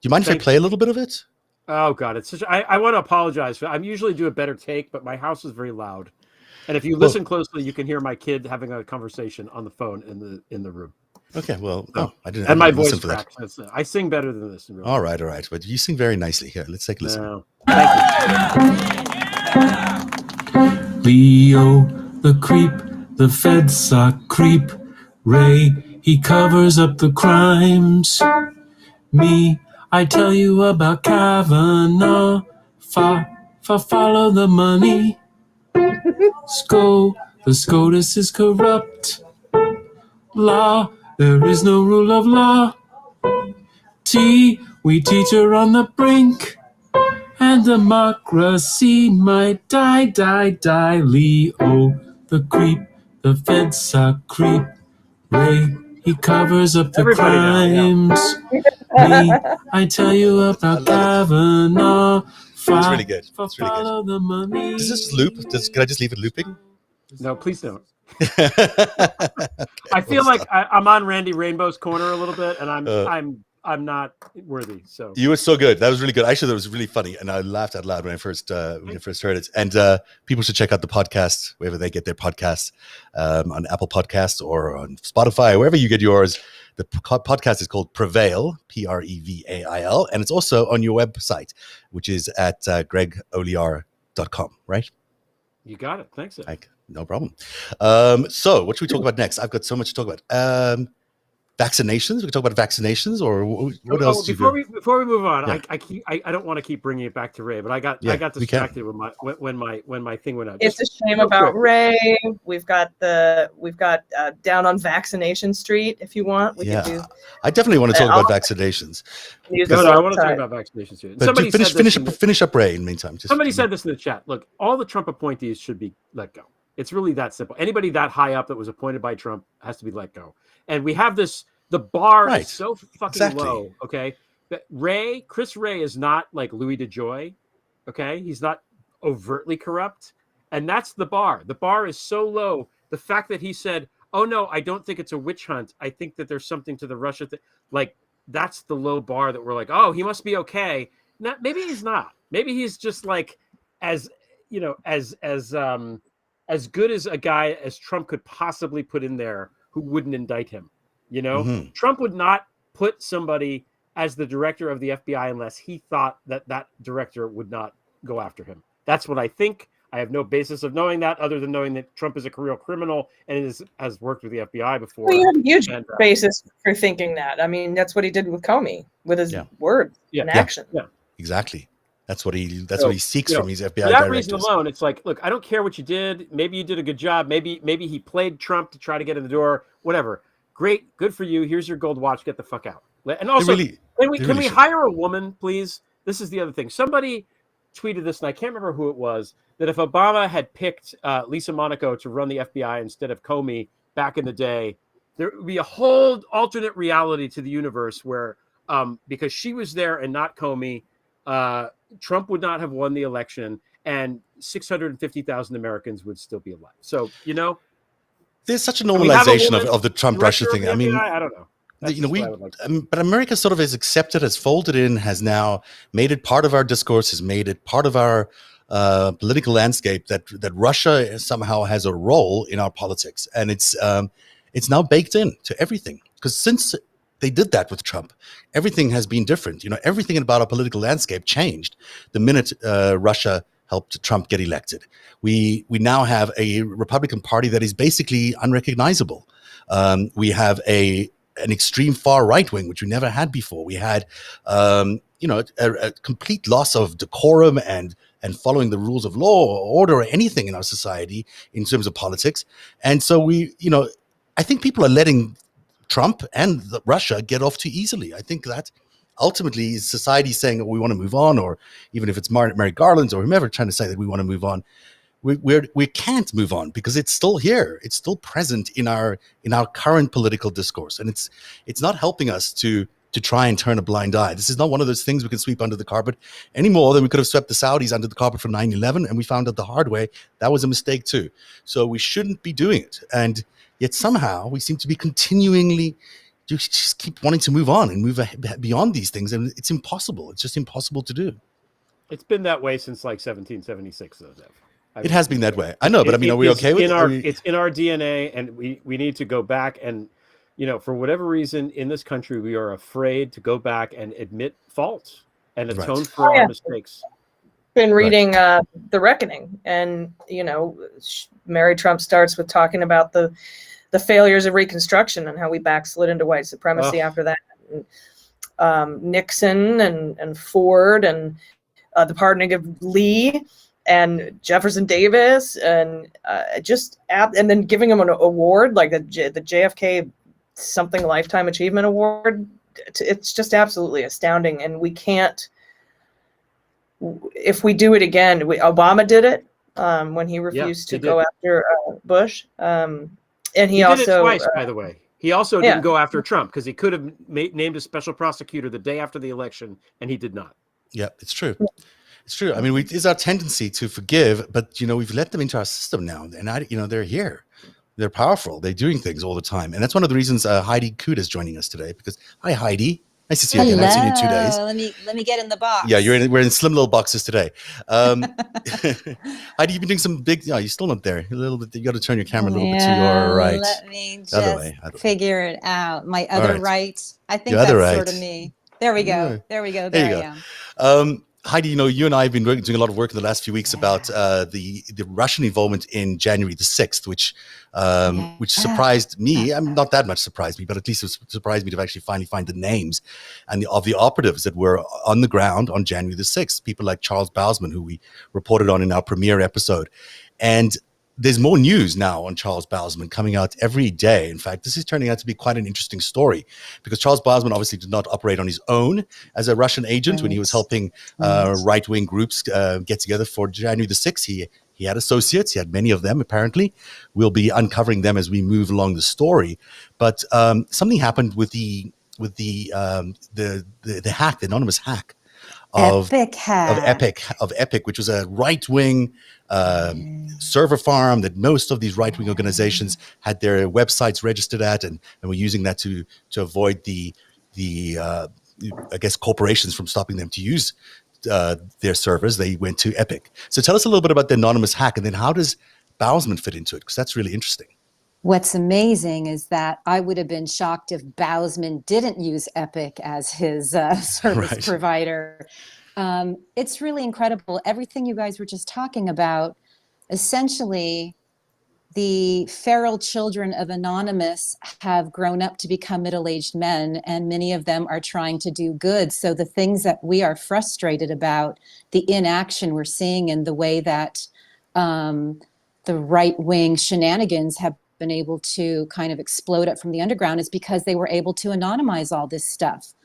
Speaker 1: you mind if I play a little bit of it?
Speaker 3: Oh God, it's such. I want to apologize. I usually do a better take, but my house is very loud, and if you listen closely, you can hear my kid having a conversation on the phone in the room.
Speaker 1: Okay, well, I didn't.
Speaker 3: And my voice cracks. I sing better than this. In real
Speaker 1: all right, but you sing very nicely. Here, let's take a listen.
Speaker 3: No. Thank
Speaker 4: you. Leo, the creep, the feds suck creep. Ray, he covers up the crimes. Me, I tell you about Kavanaugh. Follow the money. The SCOTUS is corrupt. Law, there is no rule of law. T, we teach her on the brink. And democracy might die. Leo, the creep, the feds suck creep. Ray, he covers up the crimes. Me, I tell you about Kavanaugh.
Speaker 1: It's really good. It's really good.
Speaker 4: The money.
Speaker 1: Does this loop? Can I just leave it looping?
Speaker 3: No, please don't. I feel like I'm on Randy Rainbow's corner a little bit, and I'm not worthy. So
Speaker 1: you were so good. That was really good. Actually, that was really funny, and I laughed out loud when I first heard it. And people should check out the podcast wherever they get their podcasts, on Apple Podcasts or on Spotify, wherever you get yours. The podcast is called Prevail, Prevail, and it's also on your website, which is at gregoliar.com, right?
Speaker 3: You got it. Thanks.
Speaker 1: No problem. So what should we talk about next? I've got so much to talk about. Vaccinations. We can talk about vaccinations, or what else?
Speaker 3: Before we move on,
Speaker 1: Yeah.
Speaker 3: I don't want to keep bringing it back to Ray, but I got distracted when my thing went out.
Speaker 2: It's a shame about Ray. We've got down on Vaccination Street. If you want, we can do.
Speaker 1: I definitely want to talk about vaccinations.
Speaker 3: No, I want to talk about vaccinations too.
Speaker 1: But somebody finish up Ray in the meantime.
Speaker 3: Somebody said this in the chat. Look, all the Trump appointees should be let go. It's really that simple. Anybody that high up that was appointed by Trump has to be let go. And we have this. The bar is so fucking low. Okay, but Chris Ray is not like Louis DeJoy. Okay, he's not overtly corrupt, and that's the bar. The bar is so low. The fact that he said, "Oh no, I don't think it's a witch hunt. I think that there's something to the Russia thing." Like that's the low bar that we're like, "Oh, he must be okay." Now, maybe he's not. Maybe he's just like as good as a guy as Trump could possibly put in there who wouldn't indict him. Trump would not put somebody as the director of the FBI unless he thought that director would not go after him. That's what I think. I have no basis of knowing that other than knowing that Trump is a career criminal and has worked with the FBI before.
Speaker 2: Well, you have a huge basis for thinking that. I mean, that's what he did with Comey, with his words and actions.
Speaker 1: Yeah, exactly. That's what he seeks from his FBI
Speaker 3: for that
Speaker 1: directors.
Speaker 3: Reason alone, it's like, look, I don't care what you did. Maybe you did a good job. Maybe he played Trump to try to get in the door. Whatever. Great, good for you. Here's your gold watch. Get the fuck out. And also, can we hire a woman, please? This is the other thing. Somebody tweeted this, and I can't remember who it was, that if Obama had picked Lisa Monaco to run the FBI instead of Comey back in the day, there would be a whole alternate reality to the universe where, because she was there and not Comey, Trump would not have won the election, and 650,000 Americans would still be alive. So,
Speaker 1: there's such a normalization of the Trump-Russia thing. I mean,
Speaker 3: I don't know.
Speaker 1: But America sort of has accepted, has folded in, has now made it part of our discourse, has made it part of our political landscape that Russia somehow has a role in our politics, and it's now baked in to everything. Because since they did that with Trump, everything has been different. Everything about our political landscape changed the minute Russia helped Trump get elected. We now have a Republican Party that is basically unrecognizable. We have an extreme far right wing, which we never had before. We had, a complete loss of decorum and following the rules of law or order or anything in our society in terms of politics. And so I think people are letting Trump and Russia get off too easily. I think that ultimately is society saying, we want to move on, or even if it's Merrick Garland or whomever trying to say that we want to move on, we can't move on because it's still here. It's still present in our current political discourse, and it's not helping us to try and turn a blind eye. This is not one of those things we can sweep under the carpet any more than we could have swept the Saudis under the carpet for 9/11, and we found out the hard way that was a mistake too. So we shouldn't be doing it, and yet somehow we seem to be continually just keep wanting to move on and move beyond these things, and it's impossible. It's just impossible to do.
Speaker 3: It's been that way since like 1776, though, Zev.
Speaker 1: It has been that way. I know, but I mean, are we okay with it?
Speaker 3: It's in our DNA, and we need to go back and, for whatever reason in this country, we are afraid to go back and admit fault and atone for our mistakes.
Speaker 2: Been reading The Reckoning, and Mary Trump starts with talking about the failures of Reconstruction and how we backslid into white supremacy after that. And, Nixon and Ford and the pardoning of Lee and Jefferson Davis and and then giving him an award like the JFK something Lifetime Achievement Award. It's just absolutely astounding, and we can't. If we do it again, Obama did it when he refused to go after Bush. And he also
Speaker 3: did it twice, by the way. He also didn't go after Trump because he could have named a special prosecutor the day after the election, and he did not.
Speaker 1: Yeah, it's true. It's true. I mean, it's our tendency to forgive, but we've let them into our system now, and they're here. They're powerful. They're doing things all the time, and that's one of the reasons Heidi Koot is joining us today. Because hi, Heidi. Nice to see you again. I haven't seen you in 2 days.
Speaker 5: Let me get in the box.
Speaker 1: Yeah, we're in slim little boxes today. Heidi, you've been doing some big. You're still not there. A little bit. You got to turn your camera a little bit to your right.
Speaker 5: Let me just figure it out. My other right. I think that's sort of me. There we go. There we go. There I am.
Speaker 1: Heidi, you and I have been doing a lot of work in the last few weeks about the Russian involvement in January the 6th, which surprised me. Not that much surprised me, but at least it surprised me to actually finally find the names of the operatives that were on the ground on January the 6th. People like Charles Bousman, who we reported on in our premiere episode. And there's more news now on Charles Bousman coming out every day. In fact, this is turning out to be quite an interesting story because Charles Bousman obviously did not operate on his own as a Russian agent when he was helping right-wing groups get together for January the 6th. He had associates. He had many of them, apparently. We'll be uncovering them as we move along the story. But something happened with the hack, the anonymous hack of Epic, which was a right-wing server farm that most of these right-wing organizations had their websites registered at, and were using that to avoid the I guess corporations from stopping them to use their servers. They went to Epic. So tell us a little bit about the anonymous hack, and then how does Bousman fit into it? Because that's really interesting.
Speaker 5: What's amazing is that I would have been shocked if Bousman didn't use Epic as his service provider. It's really incredible. Everything you guys were just talking about, essentially, the feral children of Anonymous have grown up to become middle-aged men, and many of them are trying to do good. So the things that we are frustrated about, the inaction we're seeing in the way that the right-wing shenanigans have been able to kind of explode up from the underground, is because they were able to anonymize all this stuff.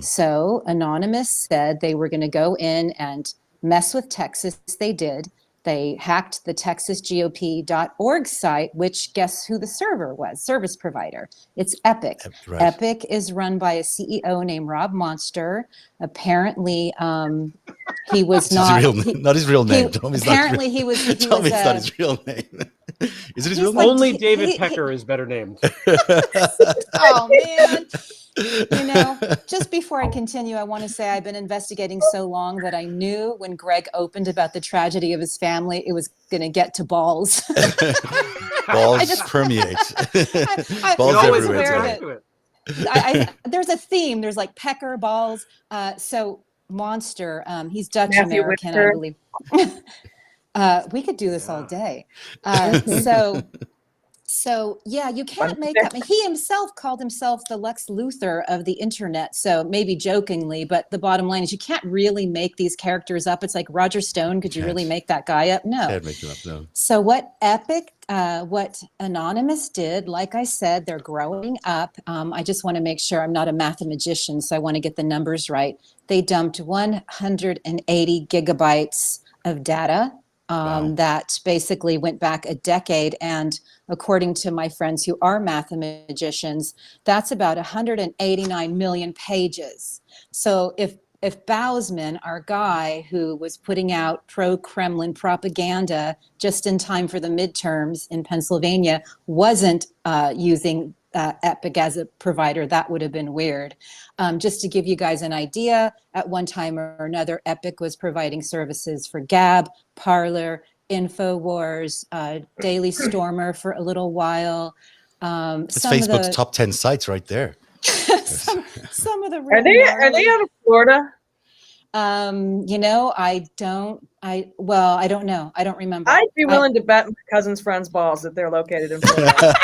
Speaker 5: So Anonymous said they were going to go in and mess with Texas. They did. They hacked the TexasGOP.org site, which guess who the server was? Service provider. It's Epic. Right. Epic is run by a CEO named Rob Monster. Apparently, he was not
Speaker 1: his real name.
Speaker 5: Apparently, he was.
Speaker 1: Tell me it's not his real name. Is it his real name?
Speaker 3: Only David Pecker is better named.
Speaker 5: Oh man. Just before I continue, I want to say I've been investigating so long that I knew when Greg opened about the tragedy of his family, it was going to get to balls.
Speaker 1: Balls permeate.
Speaker 5: Balls
Speaker 1: everywhere.
Speaker 5: There's a theme. There's like pecker, balls. So Monster, he's Dutch American, I believe. We could do this all day. So yeah, you can't make up. He himself called himself the Lex Luthor of the internet. So maybe jokingly, but the bottom line is you can't really make these characters up. It's like Roger Stone. Could you really make that guy up? No.
Speaker 1: Can't make them up, no.
Speaker 5: So what what Anonymous did, like I said, they're growing up. I just want to make sure I'm not a mathematician, so I want to get the numbers right. They dumped 180 gigabytes of data. That basically went back a decade. And according to my friends who are mathematicians, that's about 189 million pages. So if Bousman, our guy who was putting out pro-Kremlin propaganda just in time for the midterms in Pennsylvania, wasn't using Epic as a provider, that would have been weird. Just to give you guys an idea, at one time or another, Epic was providing services for Gab, Parler, InfoWars, Daily Stormer for a little while.
Speaker 1: It's Facebook's top 10 sites right there.
Speaker 5: some of the
Speaker 2: are they out of Florida?
Speaker 5: I don't know. I don't remember.
Speaker 2: I'd be willing to bet my cousin's friend's balls that they're located in Florida.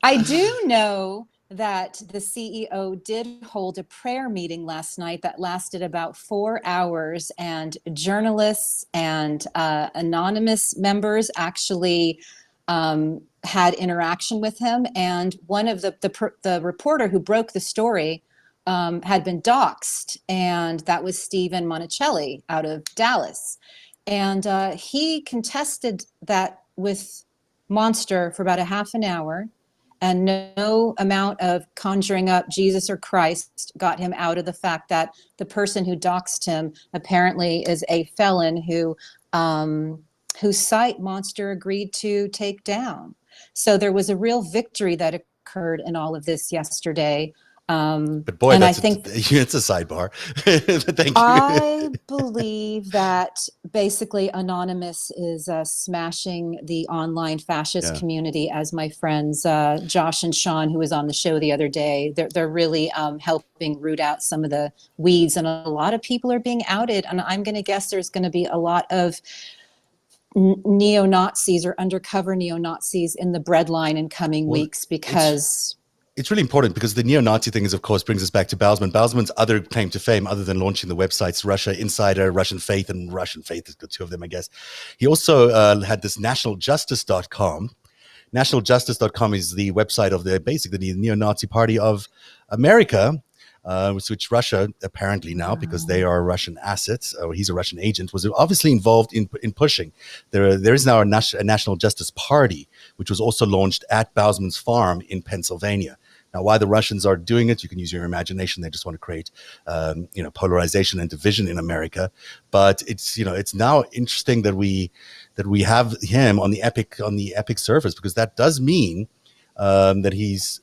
Speaker 5: I do know that the CEO did hold a prayer meeting last night that lasted about 4 hours, and journalists and anonymous members actually had interaction with him. And one of the reporter who broke the story had been doxxed, and that was Stephen Monticelli out of Dallas. And he contested that with Monster for about a half an hour, and no amount of conjuring up Jesus or Christ got him out of the fact that the person who doxxed him apparently is a felon whose site Monster agreed to take down. So there was a real victory that occurred in all of this yesterday.
Speaker 1: But boy,
Speaker 5: and
Speaker 1: that's
Speaker 5: I think
Speaker 1: it's a sidebar. Thank you.
Speaker 5: I believe that basically Anonymous is smashing the online fascist community, as my friends Josh and Sean, who was on the show the other day, they're really helping root out some of the weeds, and a lot of people are being outed. And I'm going to guess there's going to be a lot of neo-Nazis or undercover neo-Nazis in the breadline in coming weeks, because
Speaker 1: it's really important, because the neo-Nazi thing is, of course, brings us back to Bowsman. Bowsman's other claim to fame, other than launching the websites Russia Insider, Russian Faith, and Russian Faith, has got two of them, I guess. He also had this nationaljustice.com. Nationaljustice.com is the website of basically the neo-Nazi party of America, which Russia apparently now, because they are Russian assets, or he's a Russian agent, was obviously involved in pushing. There is now a National Justice Party, which was also launched at Bowsman's farm in Pennsylvania. Now, why the Russians are doing it, you can use your imagination. They just want to create, polarization and division in America. But it's now interesting that we have him on the Epic servers, because that does mean that he's,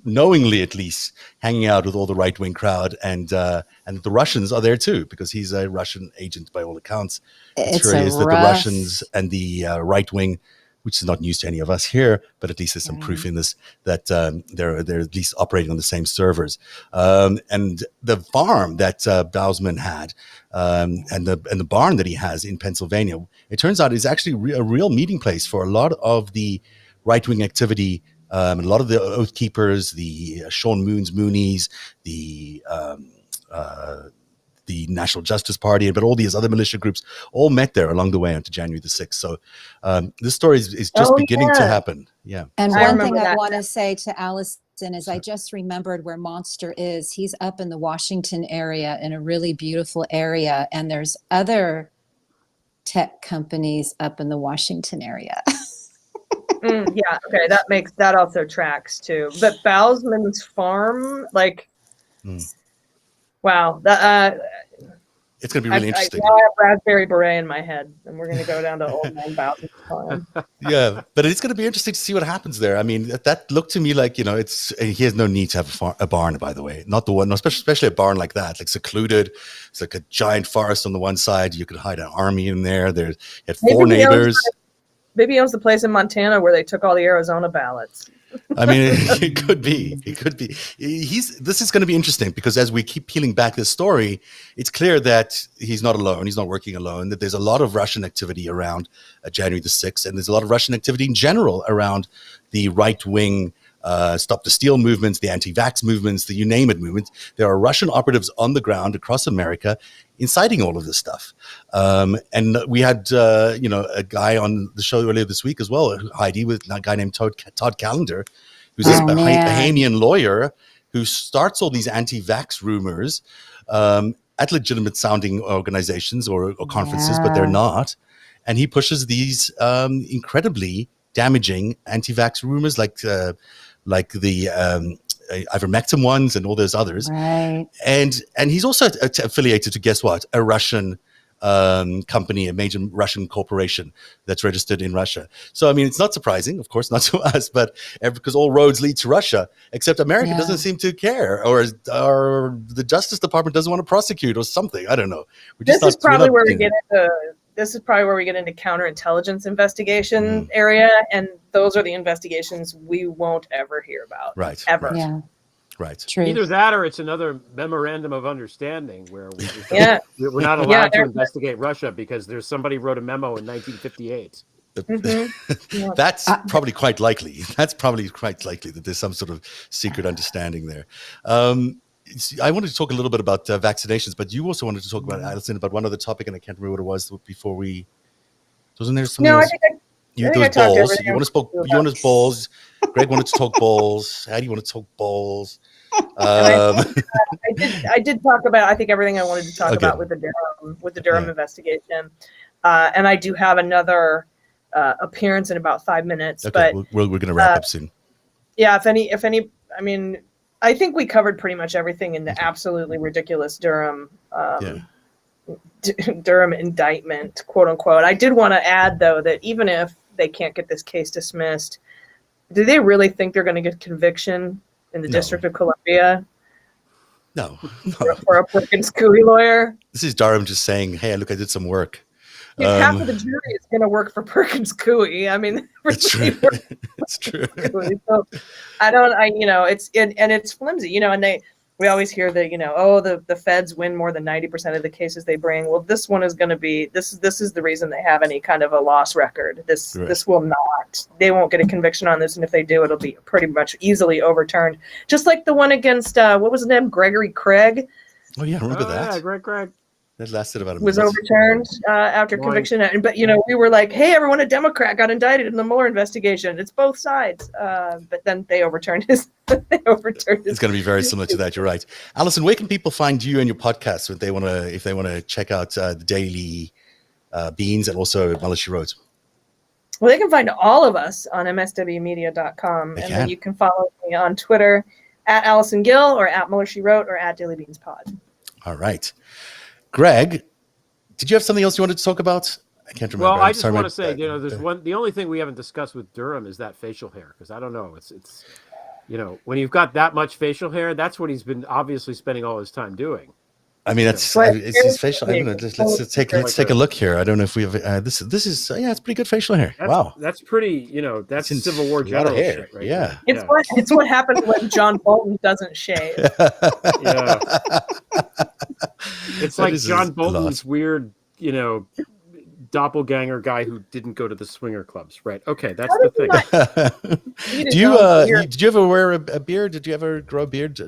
Speaker 1: knowingly at least, hanging out with all the right-wing crowd, and the Russians are there too, because he's a Russian agent by all accounts. It's sure is that the Russians and the right-wing, which is not news to any of us here, but at least there's some proof in this, that they're at least operating on the same servers. And the farm that Bowsman had, and the barn that he has in Pennsylvania, it turns out is actually a real meeting place for a lot of the right-wing activity. A lot of the Oath Keepers, the Sean Moonies, the National Justice Party, but all these other militia groups all met there along the way onto January the 6th. So this story is just beginning to happen. Yeah.
Speaker 5: And one thing I want to say to Allison is I just remembered where Monster is. He's up in the Washington area, in a really beautiful area. And there's other tech companies up in the Washington area.
Speaker 2: Yeah, okay, that also tracks too. But Bowsman's farm, wow,
Speaker 1: it's going to be really interesting.
Speaker 2: Now I have Raspberry Beret in my head, and we're going to go down to Old Man Bowsman's farm.
Speaker 1: Yeah, but it's going to be interesting to see what happens there. I mean, that looked to me like, he has no need to have a barn, by the way. Not the one, especially a barn like that, like secluded. It's like a giant forest on the one side. You could hide an army in there. He had four neighbors.
Speaker 2: Maybe he owns the place in Montana where they took all the Arizona ballots.
Speaker 1: I mean, it could be. It could be. This is going to be interesting, because as we keep peeling back this story, it's clear that he's not alone. He's not working alone. That there's a lot of Russian activity around January the 6th, and there's a lot of Russian activity in general around the right-wing Stop the Steal movements, the anti-vax movements, the you name it movements. There are Russian operatives on the ground across America inciting all of this stuff. And we had, a guy on the show earlier this week as well, Heidi, with a guy named Todd Callender, who's this Bahamian lawyer who starts all these anti-vax rumors at legitimate sounding organizations or conferences, but they're not. And he pushes these incredibly damaging anti-vax rumors, like the ivermectin ones and all those others.
Speaker 5: Right.
Speaker 1: And he's also affiliated to, guess what, a Russian company, a major Russian corporation that's registered in Russia. So, I mean, it's not surprising, of course, not to us, but because all roads lead to Russia, except America doesn't seem to care, or the Justice Department doesn't want to prosecute or something. I don't know.
Speaker 2: This is probably where we get into counterintelligence investigation area, and those are the investigations we won't ever hear about.
Speaker 1: Right.
Speaker 2: Ever.
Speaker 1: Right.
Speaker 5: Yeah.
Speaker 1: Right.
Speaker 5: True.
Speaker 3: Either that, or it's another memorandum of understanding where we just we're not allowed to investigate Russia because there's somebody wrote a memo in 1958.
Speaker 1: That's probably quite likely. That's probably quite likely that there's some sort of secret understanding there. I wanted to talk a little bit about vaccinations, but you also wanted to talk about, Allison, about one other topic, and I can't remember what it was before we. Wasn't there something else? I talked balls. You want to balls. Greg wanted to talk balls. How do you want to talk balls?
Speaker 2: I did talk about, I think, everything I wanted to talk about with the Durham investigation, and I do have another appearance in about 5 minutes.
Speaker 1: Okay,
Speaker 2: but
Speaker 1: we're going to wrap up soon.
Speaker 2: Yeah, if any, I mean, I think we covered pretty much everything in the absolutely ridiculous Durham indictment, quote unquote. I did want to add, though, that even if they can't get this case dismissed, do they really think they're going to get conviction in the
Speaker 1: No.
Speaker 2: District of Columbia
Speaker 1: No.
Speaker 2: for a Perkins Coie lawyer.
Speaker 1: This is Durham just saying, hey, look, I did some work.
Speaker 2: Dude, half of the jury is going to work for Perkins Coie. I mean,
Speaker 1: It's true. It's true.
Speaker 2: So it's flimsy, and we always hear that, the feds win more than 90% of the cases they bring. Well, this one is going to be, this is the reason they have any kind of a loss record. This will not, they won't get a conviction on this. And if they do, it'll be pretty much easily overturned. Just like the one against, what was his name? Gregory Craig.
Speaker 1: Oh yeah, remember that?
Speaker 3: Yeah, Greg.
Speaker 1: That lasted about a minute.
Speaker 2: Was overturned after conviction. But, we were like, hey, everyone, a Democrat got indicted in the Mueller investigation. It's both sides. But then they overturned his. It's
Speaker 1: going to be very similar to that. You're right. Allison, where can people find you and your podcast if they want to check out the Daily Beans and also Mueller, She Wrote?
Speaker 2: Well, they can find all of us on mswmedia.com. And then you can follow me on Twitter at Allison Gill or at Mueller, She Wrote or at Daily Beans Pod.
Speaker 1: All right. Greg, did you have something else you wanted to talk about? I can't remember.
Speaker 3: Well, I just want to say, there's one. The only thing we haven't discussed with Durham is that facial hair, because I don't know. It's when you've got that much facial hair, that's what he's been obviously spending all his time doing.
Speaker 1: I mean, it's his facial. I don't know. Let's take a look here. I don't know if we have this is it's pretty good facial hair. Wow,
Speaker 3: that's pretty. That's Civil War general hair. Right?
Speaker 1: Yeah,
Speaker 2: it's what happens when John Bolton doesn't shave.
Speaker 3: Yeah, it's like John Bolton's weird, doppelganger guy who didn't go to the swinger clubs, right? Okay, that's the
Speaker 1: thing. Did you ever wear a beard? Did you ever grow a beard?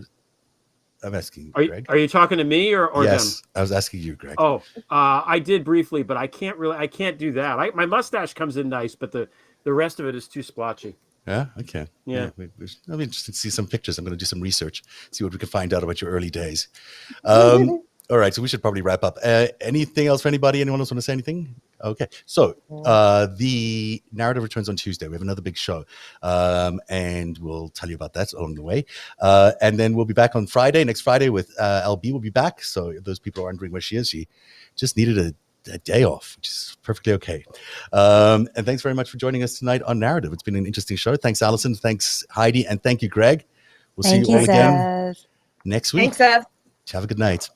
Speaker 1: I'm asking you, Greg.
Speaker 3: Are you talking to me or
Speaker 1: yes,
Speaker 3: them?
Speaker 1: I was asking you, Greg.
Speaker 3: Oh, I did briefly, but I can't do that. My mustache comes in nice, but the rest of it is too splotchy.
Speaker 1: Yeah, okay.
Speaker 3: Yeah.
Speaker 1: I'll be interested to see some pictures. I'm going to do some research, see what we can find out about your early days. All right, so we should probably wrap up. Anything else for anybody? Anyone else want to say anything? Okay, so the narrative returns on Tuesday. We have another big show, and we'll tell you about that along the way. And then we'll be back on Friday, next Friday, with LB will be back. So if those people are wondering where she is, she just needed a day off, which is perfectly okay. And thanks very much for joining us tonight on Narrative. It's been an interesting show. Thanks, Allison. Thanks, Heidi. And thank you, Greg. We'll see you all again next week.
Speaker 2: Thanks, Seth.
Speaker 1: Have a good night.